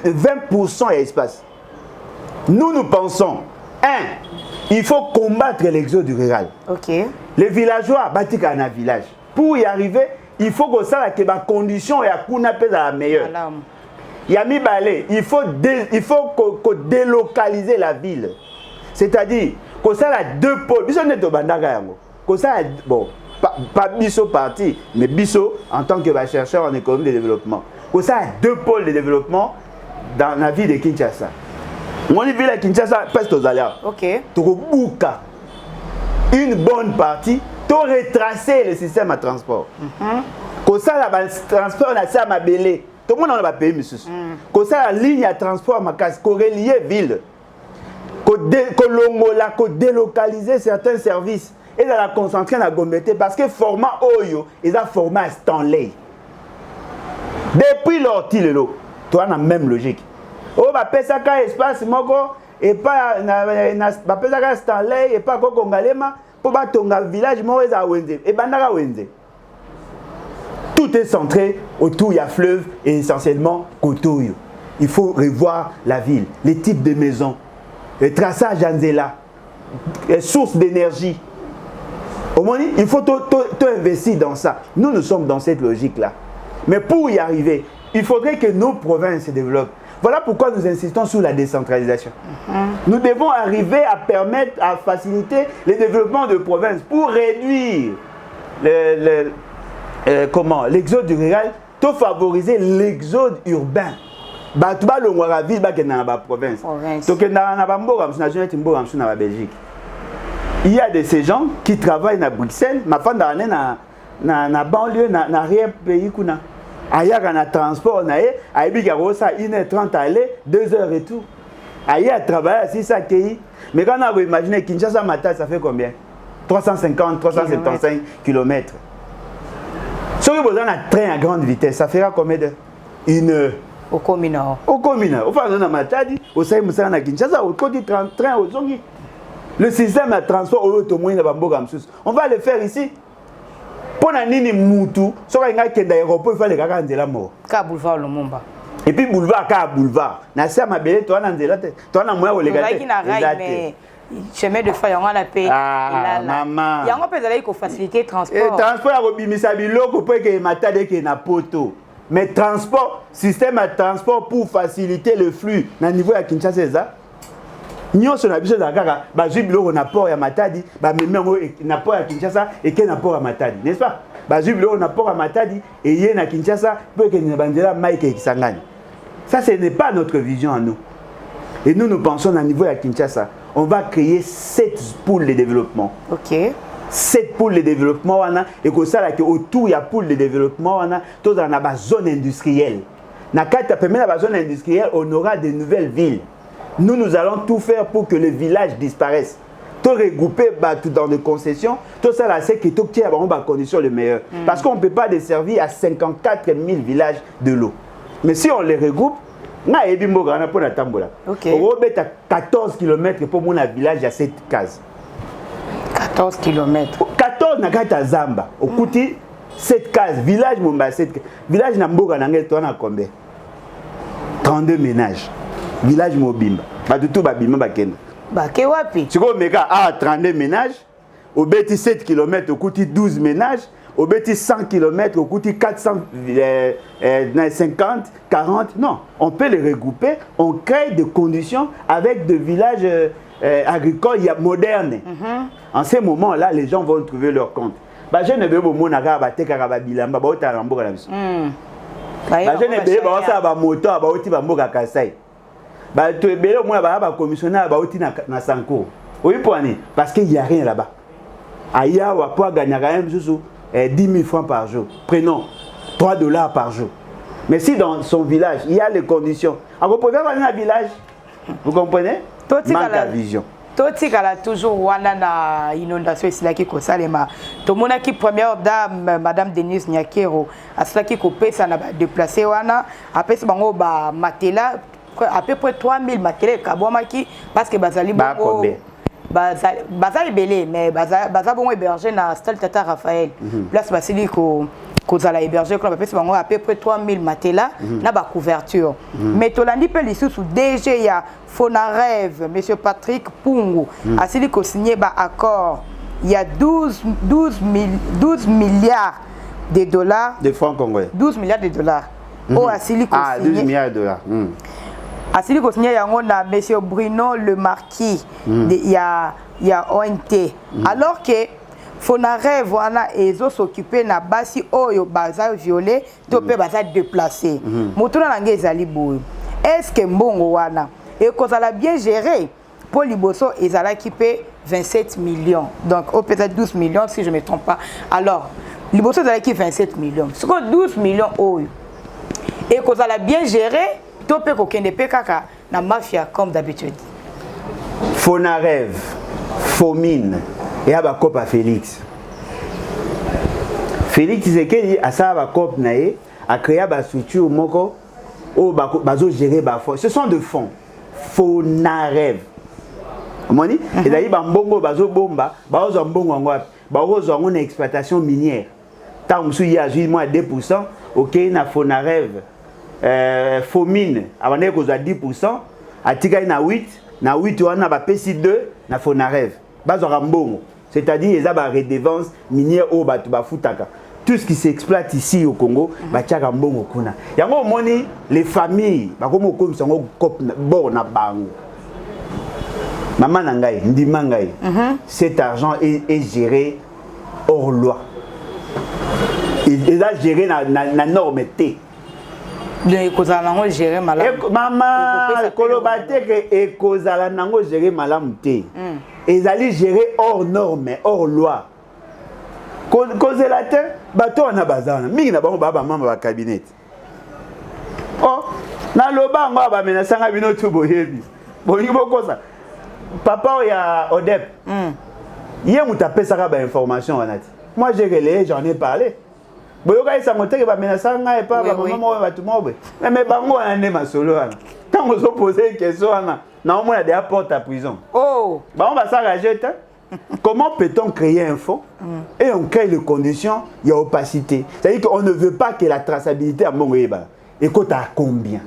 20% d'espace. Nous pensons, il faut combattre l'exode rural. Ok. Les villageois bâtissent un village. Pour y arriver, il faut que ça que ma condition et à kuna pèse à la meilleure. Yami Balé, il faut délocaliser la ville. C'est-à-dire que ça a 2 pôles. Biso neto bandaka yango. Que ça bon, pas biso parti, mais biso en tant que chercheur en économie de développement. Que ça a 2 pôles de développement dans la ville de Kinshasa. Mon ville de Kinshasa presque aux aléas. Ok. Tokobuka une bonne partie, to retracer le système de transport. Que ça la transport na ça ma belé. Tout le monde n'a pas payé, monsieur. Que ça, la ligne à transport, ma casse, qu'on relie ville, qu'on délocaliser certains services et dans la concentrer dans la gombette parce que format Oyo, ils ont format Stanley. Depuis leur tilelo, tu as la même logique. Oh, bah, ça qu'un espace, moko, et pas, bah, ça qu'un Stanley, et pas Kokongalema, pour battre ton village, moi, ils ont Wenze, et Bandara Wenze. Tout est centré autour il y a fleuve et essentiellement Kotoyo. Il faut revoir la ville, les types de maisons, le traçage Anzela, les sources d'énergie. Au moins, il faut tout investir dans ça. Nous sommes dans cette logique-là. Mais pour y arriver, il faudrait que nos provinces se développent. Voilà pourquoi nous insistons sur la décentralisation. Nous devons arriver à permettre, à faciliter le développement de provinces pour réduire l'exode rural, to favoriser l'exode urbain. Batuba longwa ville ba kena ba province. To kena na ba mboka national timboka na Belgique. Il y a de ces gens qui travaillent à Bruxelles, ma femme na banlieue na rien pays kuna. Aya na transport na e, aibi ka rosa 1h30 aller, 2h et tout. Aya travailler si ça qui. Mais quand on a imaginé Kinshasa Mata ça fait combien? 350 375 km. Si vous avez un train à grande vitesse, ça fera combien d'heures? 1 heure. Au communal. Au communal. Au fond, on a Matadi, au Saïmoussa, à Kinshasa, au côté train au Zongi. Le système de transport au Tomoïna Bambogamsus. On va le faire ici. Pour Nini Moutou, si on a un aéroport, il faut les gars de la mort. Ka boulevard Lumumba. Et puis boulevard, ka boulevard. Nasa Mabélé, toi, on a un tête. Toi, on a moins au légal. Chemin de fer, on a la paix. Ah, maman. Il y a un peu de faciliter le transport. Le transport, il y a un biloko pour que Matadi qui na poto. Mais transport, système de transport pour faciliter le flux. Dans le niveau de Kinshasa, c'est ça. Nous sommes habitués à Kaka, nous avons un apport à Matadi, nous avons un apport à Kinshasa et un apport à Matadi, n'est-ce pas? Nous avons un apport à Matadi et il y a un Kinshasa pour que nous ayons un Kisangani. Ça, ce n'est pas notre vision à nous. Et nous pensons à niveau de Kinshasa, on va créer 7 poules de développement. Ok. 7 poules de développement, et que ça, autour, il y a poules de développement, tout dans la zone industrielle. Dans la zone industrielle, on aura de nouvelles villes. Nous allons tout faire pour que les villages disparaissent. Tout regrouper dans des concessions, tout ça, c'est que tout tient à condition le meilleur. Parce qu'on ne peut pas desservir à 54 000 villages de l'eau. Mais si on les regroupe, on a 14 km pour mon village à 7 cases. 14 km. 14 na Zamba. Au Kouti, 7 cases. Village Mumba, 7 cases. Village Namboga, tu as combien? 32 ménages. Village Mobimba. Batutu Babima Bakena. Bakewapi. Tu vois, 32 ménages. au bêtis 7 km, au coûte 12 ménages, au bêtis 100 km, au coûte 450, 40. Non, on peut les regrouper, on crée des conditions avec des villages agricoles modernes. En ce moment-là, les gens vont trouver leur compte. Je ne veux pas que je parce qu'il n'y a rien là-bas. Aya va gagner 10 000 francs par jour. Prenons $3 par jour. Mais si dans son village, il y a les conditions, vous pouvez aller dans un village, vous comprenez? Manque de vision. Toti kala toujours wana na inondation isilaki ko salema. To mona ki première dame madame Denise Nyakero asilaki ko pesa na ba déplacer wana apesa bango ba matela à peu près 3000 matela kabomaki parce que bazali bongo bazali belé mais bazali bongo héberger na stade Tata Raphaël. Place basili ko kozala héberger ko apesa bango à peu près 3000 matela na ba couverture. Mais tolandi pe lisusu DG ya Fonarève, M. Patrick Pungu, a signé un accord. Il y a 12 milliards de dollars. De francs congolais. 12 milliards de dollars. Oh, a 12 milliards de dollars. A signé M. Bruno Le Marquis, il y a ONT. Alors que Fonarève, voilà, ils ont s'occupé na basi oyo baza violé, topé baza déplacé. Moutona nange ezali boy. Est-ce que mbongo wana et qu'on a bien géré pour Liboso ils allaient équiper 27 millions donc au peut-être 12 millions si je ne me trompe pas alors Liboso ils allaient équiper 27 millions ce que 12 millions oh et qu'on a bien géré tout peut qu'on ne peut kaka na mafia comme d'habitude Fonarève Fomine et aba copa Félix Tshisekedi a ça aba cop naé a créé ba structure moko o bazo gérer ba fonds ce sont de fonds Fonarève. Moni, et d'ailleurs bambongo bazo bomba, bazo mbongo ngwa, bazo ngona exploitation minière. Tant musu ya jui moins 2%, OK na Fonarève. Fomine, abane ko za 10%, atika na 8 wana ba pesi 2 na Fonarève. Bazo mbongo, c'est-à-dire ils a ba redevance minière o batu ba futaka. Tout ce qui s'exploite ici au Congo, bachaka mbongo kuna. Yango moni les familles, bakomo comme sango kop bon na bango. Maman nangai, ndima ngai. Cet argent est géré hors loi. Il a géré na norme T. Le kozala nango géré malamu. Maman kolobate ke ekozala nango géré malamu T. Ils allaient gérer hors norme, hors loi. Kozelateur bato na bazana mingi na bango baba mama ba cabinet oh na loba ngo ba menasanga bino tu boyebi bongi bokosa papa ya Odep yé mutapesa ka ba information wanati moi j'ai relayé j'en ai parlé boyoka isa mote ke ba menasanga et pas ba mama ba tout mobe mais bango na ne masolo wana tant on se poser une question wana na on a des portes à prison oh ba on va s'engager. Comment peut-on créer un fonds et on crée les conditions, il y a opacité. C'est-à-dire qu'on ne veut pas que la traçabilité à Mongoéba. Et quand à combien?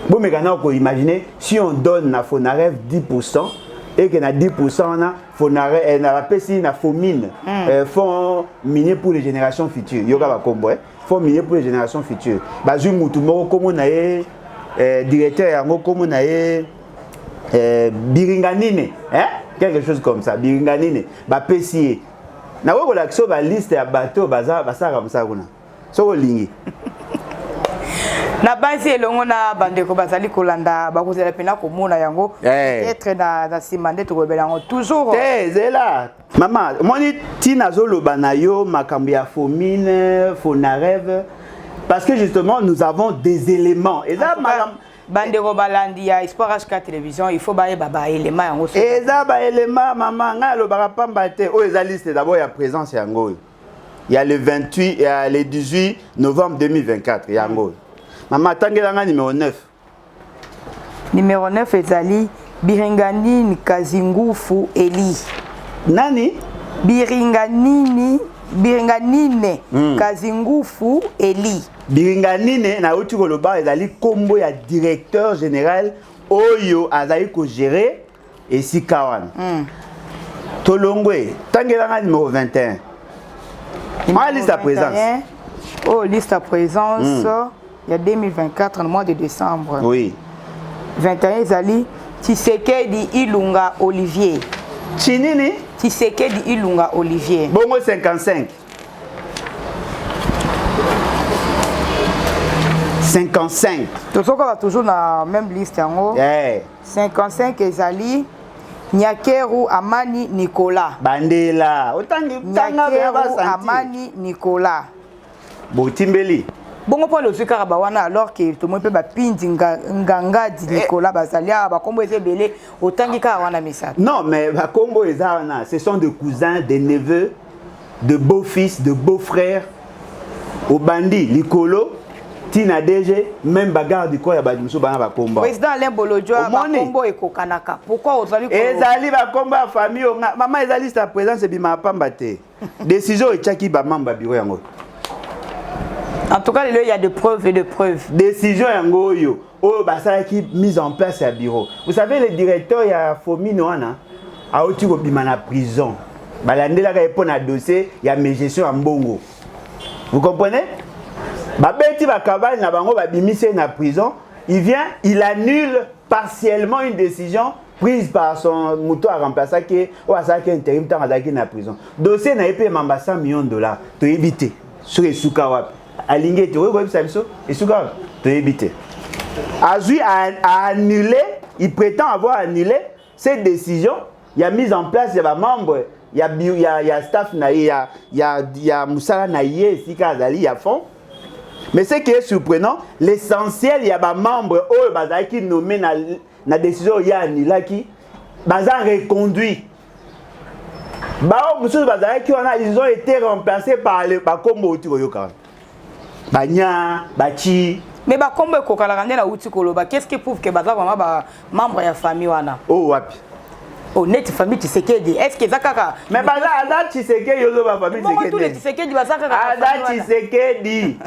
Bon, mais quand on imagine, si on donne à Fonarève 10% et qu'on a 10% on a Fonarève, on a appelé na Fomine, fonds minier pour les générations futures. Il y aura combo, fonds minier pour les générations futures. Bazu Moutoumoro, comme on a directeur, comme on a Biringanine, hein? Quelque chose comme ça, Biringanine, Pessier. Na wako la kiso ba liste ya bateau baza comme ça kuna. Soko lingi. Na basi elongo na bandeko bazali kolanda bakozela pena komona yango être na simande to belango toujours. Zela. Maman, moni tina zoloba na yo makambo ya Fomine, Fonarève parce que justement nous avons des éléments et là madame bandeko balandi ya Espoir HK télévision il faut baye baba élément yango so eza ba élément maman nga lo bakapamba te o eza liste d'abord ya présence yango il y a le 28 et le 18 novembre 2024 yango maman tangela nga numéro 9 ezali Biringanine Kazingufu Eli nani Biringanine Kazingufu Eli Biringanine na uti koloba ezali kombo ya directeur général oyo azali ko gérer et si kawan Tolongwe, Tangelanga numéro 21. Ah, liste à présence. Oh, liste à présence. Il y a 2024, le mois de décembre. Oui. 21 Zali, Tshisekedi Ilunga Olivier. Chinini? Tshisekedi Ilunga Olivier. Bongo 55. 55. Toujours dans la même liste. 55 Ezali, Nyakeru Amani Nicolas. Bandela. Nyakeru Amani Nicolas. Botimbeli. Bongo pour le Zukara Bawana alors que tout le monde peut pindi nganga di Nicolas Bazalia ba kombo ezebele autant que wana message. Non mais ba kombo ezana, ce sont des cousins, des neveux, de beaux-fils, de beaux-frères au bandi Likolo Tina DG même bagarre du quoi ya ba muso bana ba kombo. Président Alain Bolodjoa ba kombo ekokanaka. Pourquoi ozali ko ezali ba kombo ya famille maman ezali sa présence bima pamba te. Décision etchaki ba mamba bureau yango. En tout cas, il y a des preuves et de preuves. Décision yangoyo. Oh, bah ça qui mise en place à bureau. Vous savez, le directeur, il y a Fomino, a aussi bima na prison. Bah l'année là, il a un dossier, il y a mes gestions en bongo. Vous comprenez? Bah beti ba kabal na bango ba bimise na prison. Il vient, il annule partiellement une décision prise par son mouton à remplacer qui ou à ça qui intérim tant à la prison. Dossier n'a pas mamba 100 millions de dollars. Tu éviter sur les soukawa. Aligné, tu vois, ça et soukawa. Tu éviter. Azui a annulé, il prétend avoir annulé cette décision. Il a mis en place, il y a des membres, il y a staff, il y a Moussala Naïe, Sika Azali, il y a fond. Mais ce qui est surprenant, l'essentiel, il y a des membres qui nommé la décision, il y a annulé qui reconduit. Ils ont été remplacés par le Kombo Tiroyoka. Banya, Bachi. Mais ba kombo ekokalakande na uti koloba, qu'est-ce qui prouve que baza vraiment ba membre ya famille wana? Oh wapi. Oh net famille Tshisekedi. Est-ce que zakaka? Mais baza Ada Tshisekedi yozo ba famille Tshisekedi. Tous les Tshisekedi bazaka ka. Ada Tshisekedi.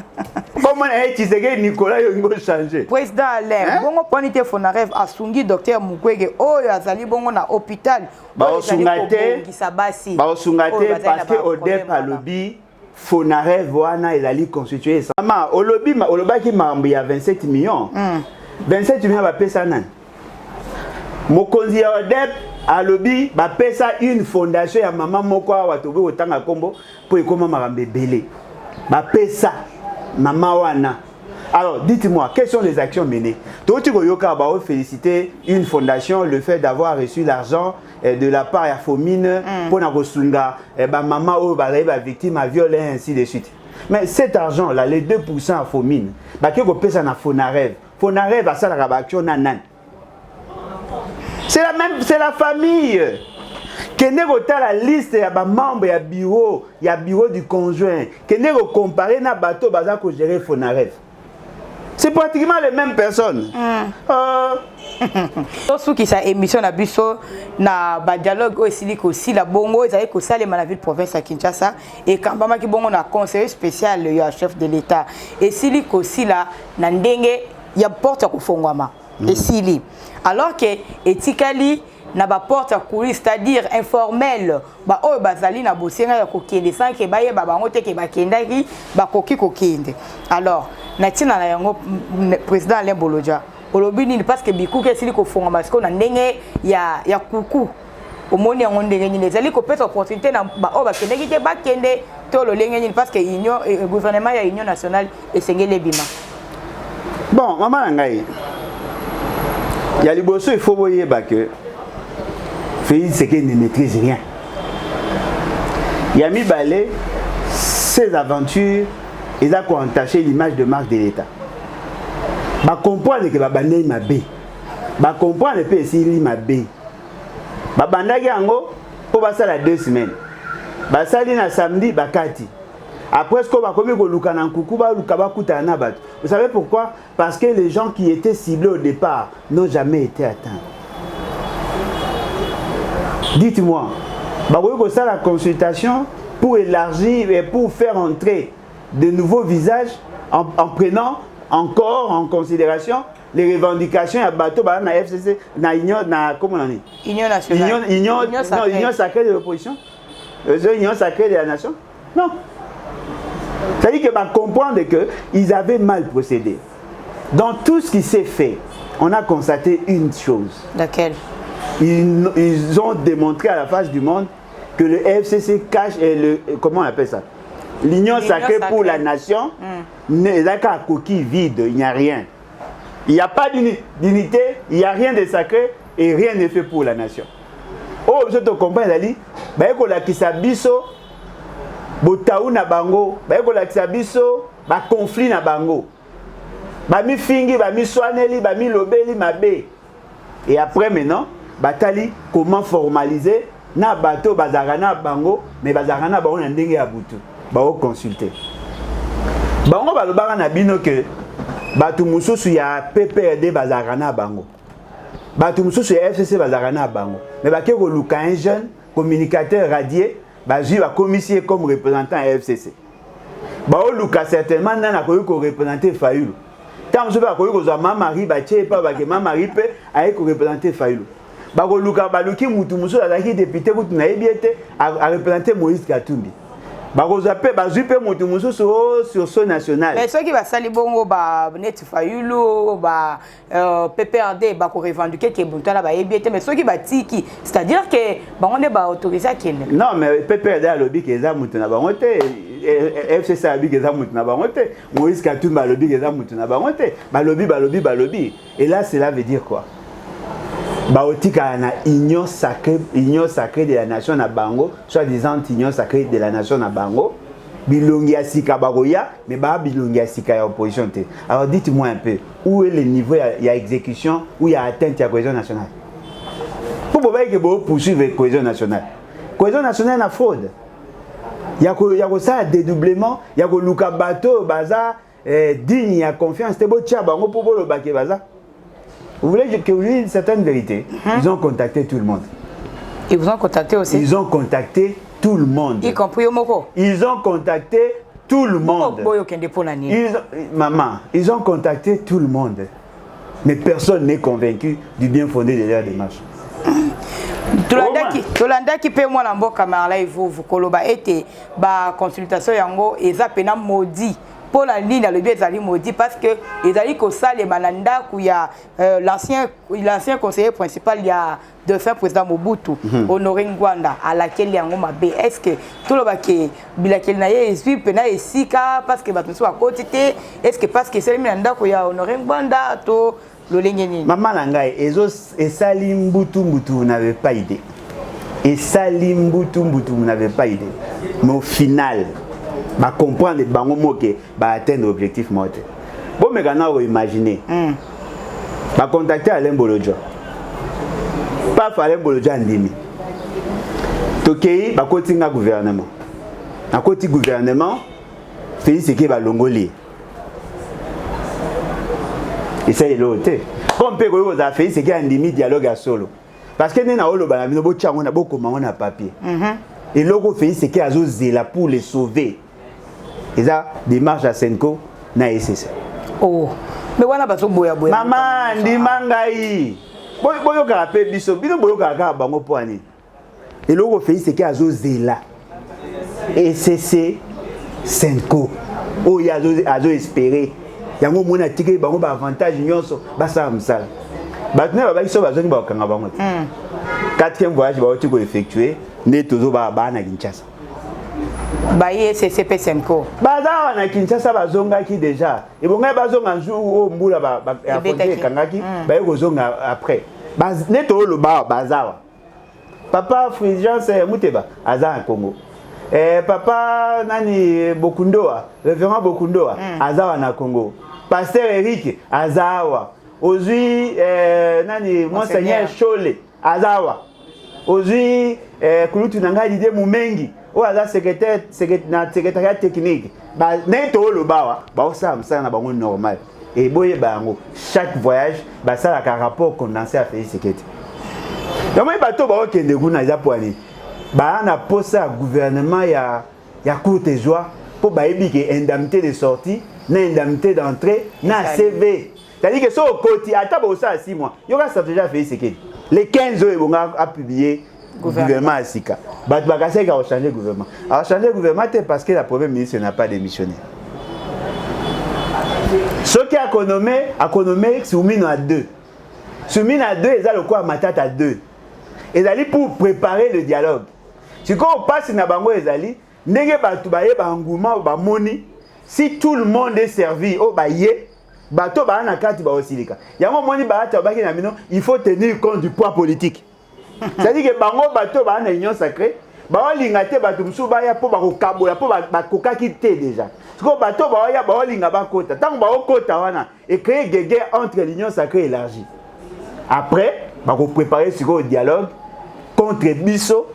Comment est Tshisekedi Nicolas yongo changer? Président Alain, bongo ponite Fonarev asungi docteur Mukwege oyo azali bongo na hôpital. Ba osungate. Ba osungate parce que au départ lobby Fonarev wana ezali constitué. Maman, olobaki mambo ya 27 millions. 27 millions ba pesa nan. Mokonzi ya ODEP alobi ba pesa une fondation ya maman moko wa tobe otanga kombo pour ekoma marambe belé. Ba pesa maman wana. Alors, dites-moi, quelles sont les actions menées? Toti Koyoka ba féliciter une fondation le fait d'avoir reçu l'argent de la part de Fomine pour na kosunga ba maman ou ba victime à viol et ainsi de suite. Mais cet argent là, les 2% à Fomine, ba ke ko pesa na Fonarev. Fonarev a ça la action nanan. C'est la même, c'est la famille. Kende kota la liste ya ba membre ya bureau du conjoint. Kende ko comparer na bateau baza ko gérer Fonarev. C'est pratiquement les mêmes personnes. Tout qui sa émission na biso na ba dialogue aussi aussi la bongo ezali ko salema na ville province à Kinshasa et kambama ki bongo na conseiller spécial ya chef de l'état et sili ko sila na ndenge ya porte ko fongwama et sili alors que etikali na ba porte à courir c'est-à-dire informel ba oyo bazali na bosenga ya kokende sans que baye ba bango te ke bakendaki ba koki kokende alors na tina na yango président Alain Bolodjoa olobini parce que bikuke sili ko fonga parce que na ndenge ya kuku omoni yango ndenge ni ezali ko pesa opportunité na ba oyo bakendaki te bakende to lo lenge ni parce que union gouvernement ya union nationale esengele bima. Bon maman ngai ya liboso il faut boyeba que Félix Tshisekedi ne maîtrise rien. Yami Balé, ses aventures, ils ont entaché l'image de marque de l'État. Ba comprendre que babandé ma bé. Ba comprendre que si li ma bé. Ba bandaki yango pour passer la 2 semaines. Ba sali na samedi bakati. Après ce qu'on va commis ko luka na nkuku ba luka ba kuta na bato. Vous savez pourquoi? Parce que les gens qui étaient ciblés au départ n'ont jamais été atteints. Dites-moi, ça la consultation pour élargir et pour faire entrer de nouveaux visages en prenant encore en considération les revendications à bateau dans la FCC na union na comment on dit Union nationale union sacrée de l'opposition union sacrée de la nation non c'est-à-dire que va comprendre que ils avaient mal procédé dans tout ce qui s'est fait. On a constaté une chose. Laquelle? Ils ont démontré à la face du monde que le FCC cache comment on appelle ça, l'union sacrée pour la nation n'est qu'un coquille vide, il n'y a rien. Il n'y a pas d'unité, il n'y a rien de sacré et rien n'est fait pour la nation. Oh, je te comprends, Dali. Bah, la kisabiso, botaou na bango, bah, la kisabiso, bah, conflit na bango. Bah, mi fingi, bah, mi soaneli, bah, mi lobeli, mabe. Et après, maintenant, batali, comment formaliser na bateau bazarana bango mais bazarana bango na ndenge ya butu bao consulter bango balobaka na bino ke batu mususu ya PPRD bazarana bango batu mususu ya FCC bazarana bango mais bake ko luka un jeune communicateur radié bazui ba commissaire comme représentant à FCC bao luka certainement na ko représenter Fayulu tant je ba ko zo Mamari ba tie pa ba ke Mamari pe ay ko représenter Fayulu. Bakoluka baluki mutu muso azaki député kutu na ebiete a représenter Moïse Katumbi. Bakozape bazupe mutu muso sur son national. Mais ceux qui va sali bongo ba net Fayulu ba PPRD ba ko revendiquer que Buntala ba ebiete mais ceux qui ba tiki c'est-à-dire que bango ne ba autoriser kene. Non mais PPRD a lobby que za mutu na bango te FCC a lobby que za mutu na bango te Moïse Katumbi a lobby que za mutu na bango te ba lobby et là cela veut dire quoi? Baotika na union sacrée de la nation na bango, soi-disant union sacrée de la nation na bango, bilongi ya sika bagoya, mais ba bilongi ya sika ya opposition te. Alors dites-moi un peu, où est le niveau ya exécution, où il y a atteinte à la cohésion nationale? Pour pouvoir que vous poursuivre la cohésion nationale. Cohésion nationale na fraude. Il y a ça dédoublement, il y a luka bateau, baza digne, il y a confiance, c'est beau tcha bango pour le baké baza. Vous voulez que vous disiez une certaine vérité? Ils ont contacté tout le monde. Ils vous ont contacté aussi? Ils ont contacté tout le monde. Y compris Yomoko? Ils ont contacté tout le monde. Maman, ils ont contacté tout le monde. Mais personne n'est convaincu du bien fondé de leur démarche. Tolanda qui paie moi l'amboka marla et vous koloba était ba consultation yango eza pena maudit. Pour la ligne le biais ezali maudit parce que ezali ko sale mananda ku ya l'ancien conseiller principal il y a de fin président Mobutu Honoré Ngwanda à laquelle yango mabe est-ce que tout le baké bilakel na ye esui pena esika parce que bato so à côté est-ce que parce que c'est mananda ku ya Honoré Ngwanda to le lengeni maman nangai ezo esali mbutu vous n'avez pas idée et salim mbutu vous n'avez pas idée mais au final ba comprendre bango moke ba atteindre l'objectif mote. Bon mais quand on imaginer ba contacter Alain Bolodjo. Pas Alain Bolodjo ndimi. Tokei ba kotinga gouvernement. Na koti gouvernement Félix Eke ba longoli. Et ça est l'autre. Comme peut ko za Félix Eke ndimi dialogue à solo. Parce que na olo ba na bino bo tchango na boko mango na papier. Et logo Félix Eke azo zela pour les sauver. Et ça, démarche à Senko, na SSC. Oh, mais voilà, parce que boya. Maman, di mangai. Boyo karape biso, bino boyo karaka bango poani. Et logo fait c'est qu'il azo zela. SSC Senko. Oh, il azo espérer. Yango mona tike bango ba avantage nyonso, ba sa msala. Batna ba biso bazoni ba kanga bango. Quatrième voyage ba otiko effectuer, ne tozo ba na Kinshasa. Baye CCP Senko. Baza na Kinshasa bazonga ki déjà. Et bon bazonga jour au mbula ba afonte kangaki, baye kozonga après. Baz neto lo ba bazawa. Papa Fulgence Muteba aza en Congo. Papa nani Bokundoa, révérend Bokundoa azawa na Congo. Pasteur Eric azawa. Ozui nani Monseigneur Chole azawa. Ozui kulutu nanga dide mumengi. Ou à secrétariat technique, neto le bawa, ça na bango normal. Et boye bango, chaque voyage, ça la rapport condensé à Félix Sekete. Donc moi bateau ba okende guna za poani. Ba na posa gouvernement ya courte joie pour ba ebi que indemnité de sortie, na indemnité d'entrée, na CV. C'est-à-dire que sur le côté, à table aussi à 6 mois, il y aura ça déjà fait ce les 15 jours, ils vont publier le gouvernement à Sika. Bah, tu vas casser qu'il a changé le gouvernement. Alors, changer le gouvernement, c'est parce que la première ministre n'a pas démissionné. Ce qui a économé, soumis à 2. Soumis à 2, ils ont le quoi matate à 2. Ils allaient pour préparer le dialogue. Si on passe dans Bango, ils allaient, n'ayez pas tout bailler, engouement, moni. Si tout le monde est servi, au bailler, bateau ba na carte ba aussi yango moni ba ta ba ki na mino il faut tenir compte du poids politique. C'est-à-dire que bango bateau ba na union sacrée ba linga te bato musu ba ya po ba ko kabola po ba koka ki te déjà. Parce que bateau ba ya ba linga ba kota tant ba kota wana et créer guerre entre l'union sacrée élargie. Après ba ko préparer sur le dialogue contre biso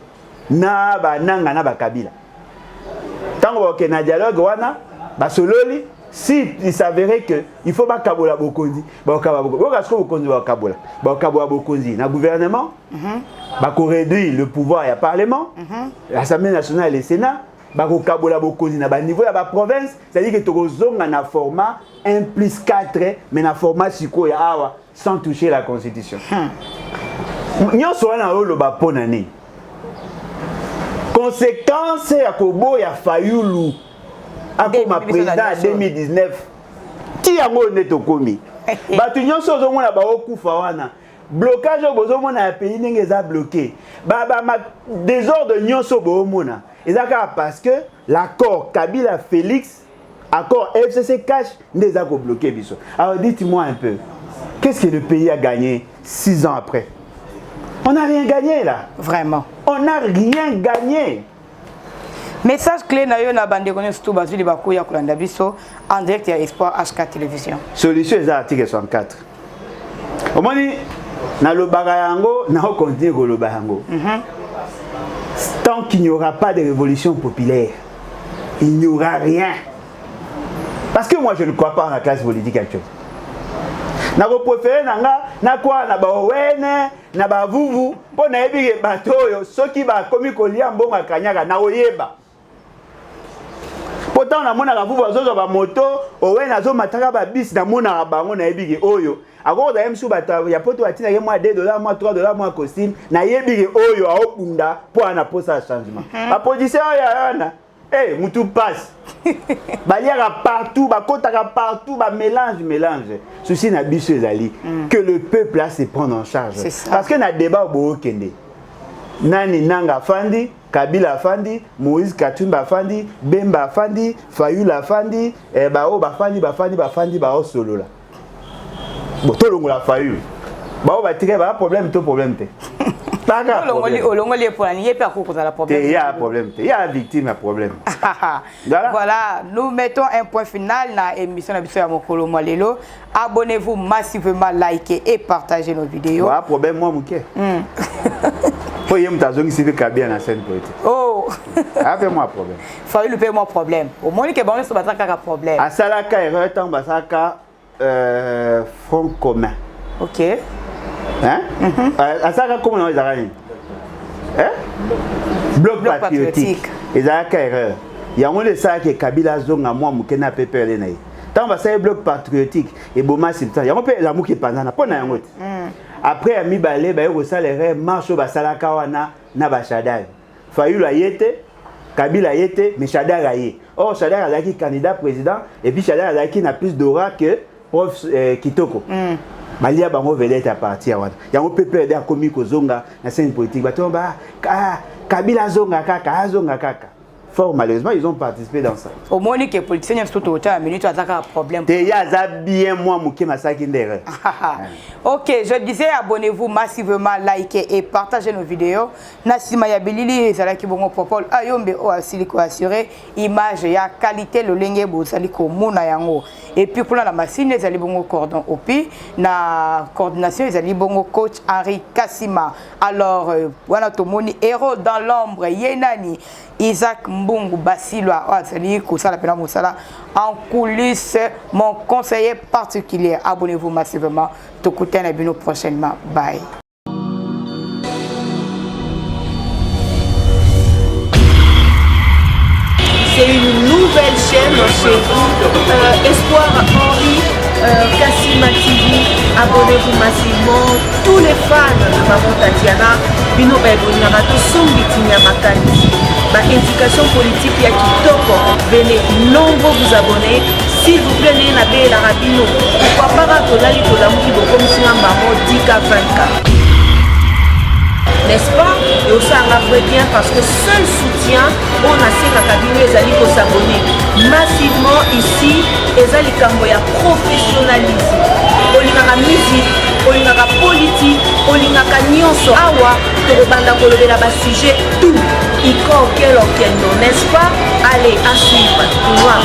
na ba nanga na ba kabila. Tant ba ke na dialogue wana ba sololi. Si il s'avérait que il faut pas kabola bokonzi, ba kabola bokonzi, parce que bokonzi ba kabola bokonzi, na gouvernement, ba ko réduire le pouvoir et le parlement, l'Assemblée nationale et le Sénat, ba ko kabola bokonzi na ba niveau ya ba province, c'est-à-dire que tokozonga na format 1+4 mais na format siko ya awa sans toucher la constitution. Nyonso wana olo ba ponani. Conséquence ya kobo ya Fayulu comme président en 2019 qui a monté au commis batu nyonso ozomona ba okufa wana blocage bozomona ya pays ndenge za bloqué ba désordre nyonso bozomona ezaka parce que l'accord Kabila Félix accord FCC cash ndeza ko bloquer biso. Alors dites-moi un peu, qu'est-ce que le pays a gagné 6 ans après? On n'a rien gagné là. Vraiment. On n'a rien gagné. Message clé na yo na bande connaît surtout bazuli bako ya kolanda biso en direct ya Espoir HK télévision. Solution est article 64. Omoni na lobaka yango na continuer ko loba yango. Tant qu'il n'y aura pas de révolution populaire, il n'y aura rien. Parce que moi je ne crois pas en la classe politique actuelle. Na ko préférer nanga na quoi na ba wene na ba vuvu po na yebi bato yo soki ba komi ko lia mbonga kanyaka na oyeba. Pourtant na mona vuvu azozo ba moto owe na zo mataka ba bis na mona bango na yebi oyo akoko da msu bata ya poto atina ye moi $2 moi $3 moi costume na yebi oyo aokunda po ana posa changement. Ba position ya yana mutu passe. Baliaka partout, bakotaka partout, mélange. Ceci n'a biso ezali que le peuple a se prendre en charge. Parce que na débat bo kende. Nani nanga fandi, Kabila fandi, Moïse Katumba fandi, Bemba fandi, Fayula fandi, bao ba fandi ba o solo la. Bo to longola Fayulu. Bao ba tike ba problème te. Il y a un problème. Il y a la victime à problème. Voilà, nous mettons un point final dans l'émission de Mokolo Malelo. Abonnez-vous massivement, likez et partagez nos vidéos. Voilà, problème, moi, Mouké. Faut y avoir une civile qui a bien la scène politique. Oh! Fais-moi un problème. Faut lui payer mon problème. Au moins, il y a un problème. À Salaka, il y a front commun. Ok. Hein? À Salaka, comment on les a bloc patriotique. Et ça a erreur. Il y a un de ça qui Kabila zonga moi mukena pepe lenaï. Tant va ça bloc patriotique et boma simta. Il y a un peu l'amour qui pendant na pona yango. Après ami balé ba yo ça l'erreur marche ba salaka wana na ba Shadar. Fayulu yete, Kabila yete, mais Shadar aye. Oh Shadar a qui candidat président et puis Shadar a qui n'a plus d'aura que prof Kitoko. Balia bango vedette à partir wana. Yango pepe da komi ko zonga na scène politique. Batomba Kabila zonga kaka. Fort malheureusement ils ont participé dans ça. Au moins que les politiciens sont au temps minute à un problème. Il y a bien moi Mouké Masaki ndere. OK, je disais abonnez-vous massivement, likez et partagez nos vidéos. Nassima Yabilili ça qui bon propos ayombe o asiliko assurer image ya qualité le lenge bo saliko mona yango. Et puis pour la machine les ali bongo cordon opi na coordination les ali bongo coach Henri Kassima. Alors voilà tout moni héros dans l'ombre yenani Isaac Mbungu Basilwa c'est-à-dire que ça l'appelle Moussala en coulisses mon conseiller particulier. Abonnez-vous massivement. T'écoutez un abonnement prochainement. Bye. C'est une nouvelle chaîne chez vous, Espoir Henri Kassima TV, abonnez-vous massivement. Tous les fans de Maman Tatiana, bino baiboningaka sombi tinya makani. Indication politique ya kitoko, venez nombreux vous abonner. S'il vous plaît, n'ayez la rabino. Pourquoi pas tolali tolamuki bokom singa mamo 10K 20K. N'est-ce pas? Et aussi un vrai bien parce que seul soutien, on a ces cabinets ezali pour s'abonner massivement ici. Ezali kambo ya professionnalisme. Olingaka musique, olingaka politique, olingaka nyonso. Awa, tokobanda kolobela ba sujet tout. Iko quel non, n'est-ce pas? Allez, à suivre. Au revoir.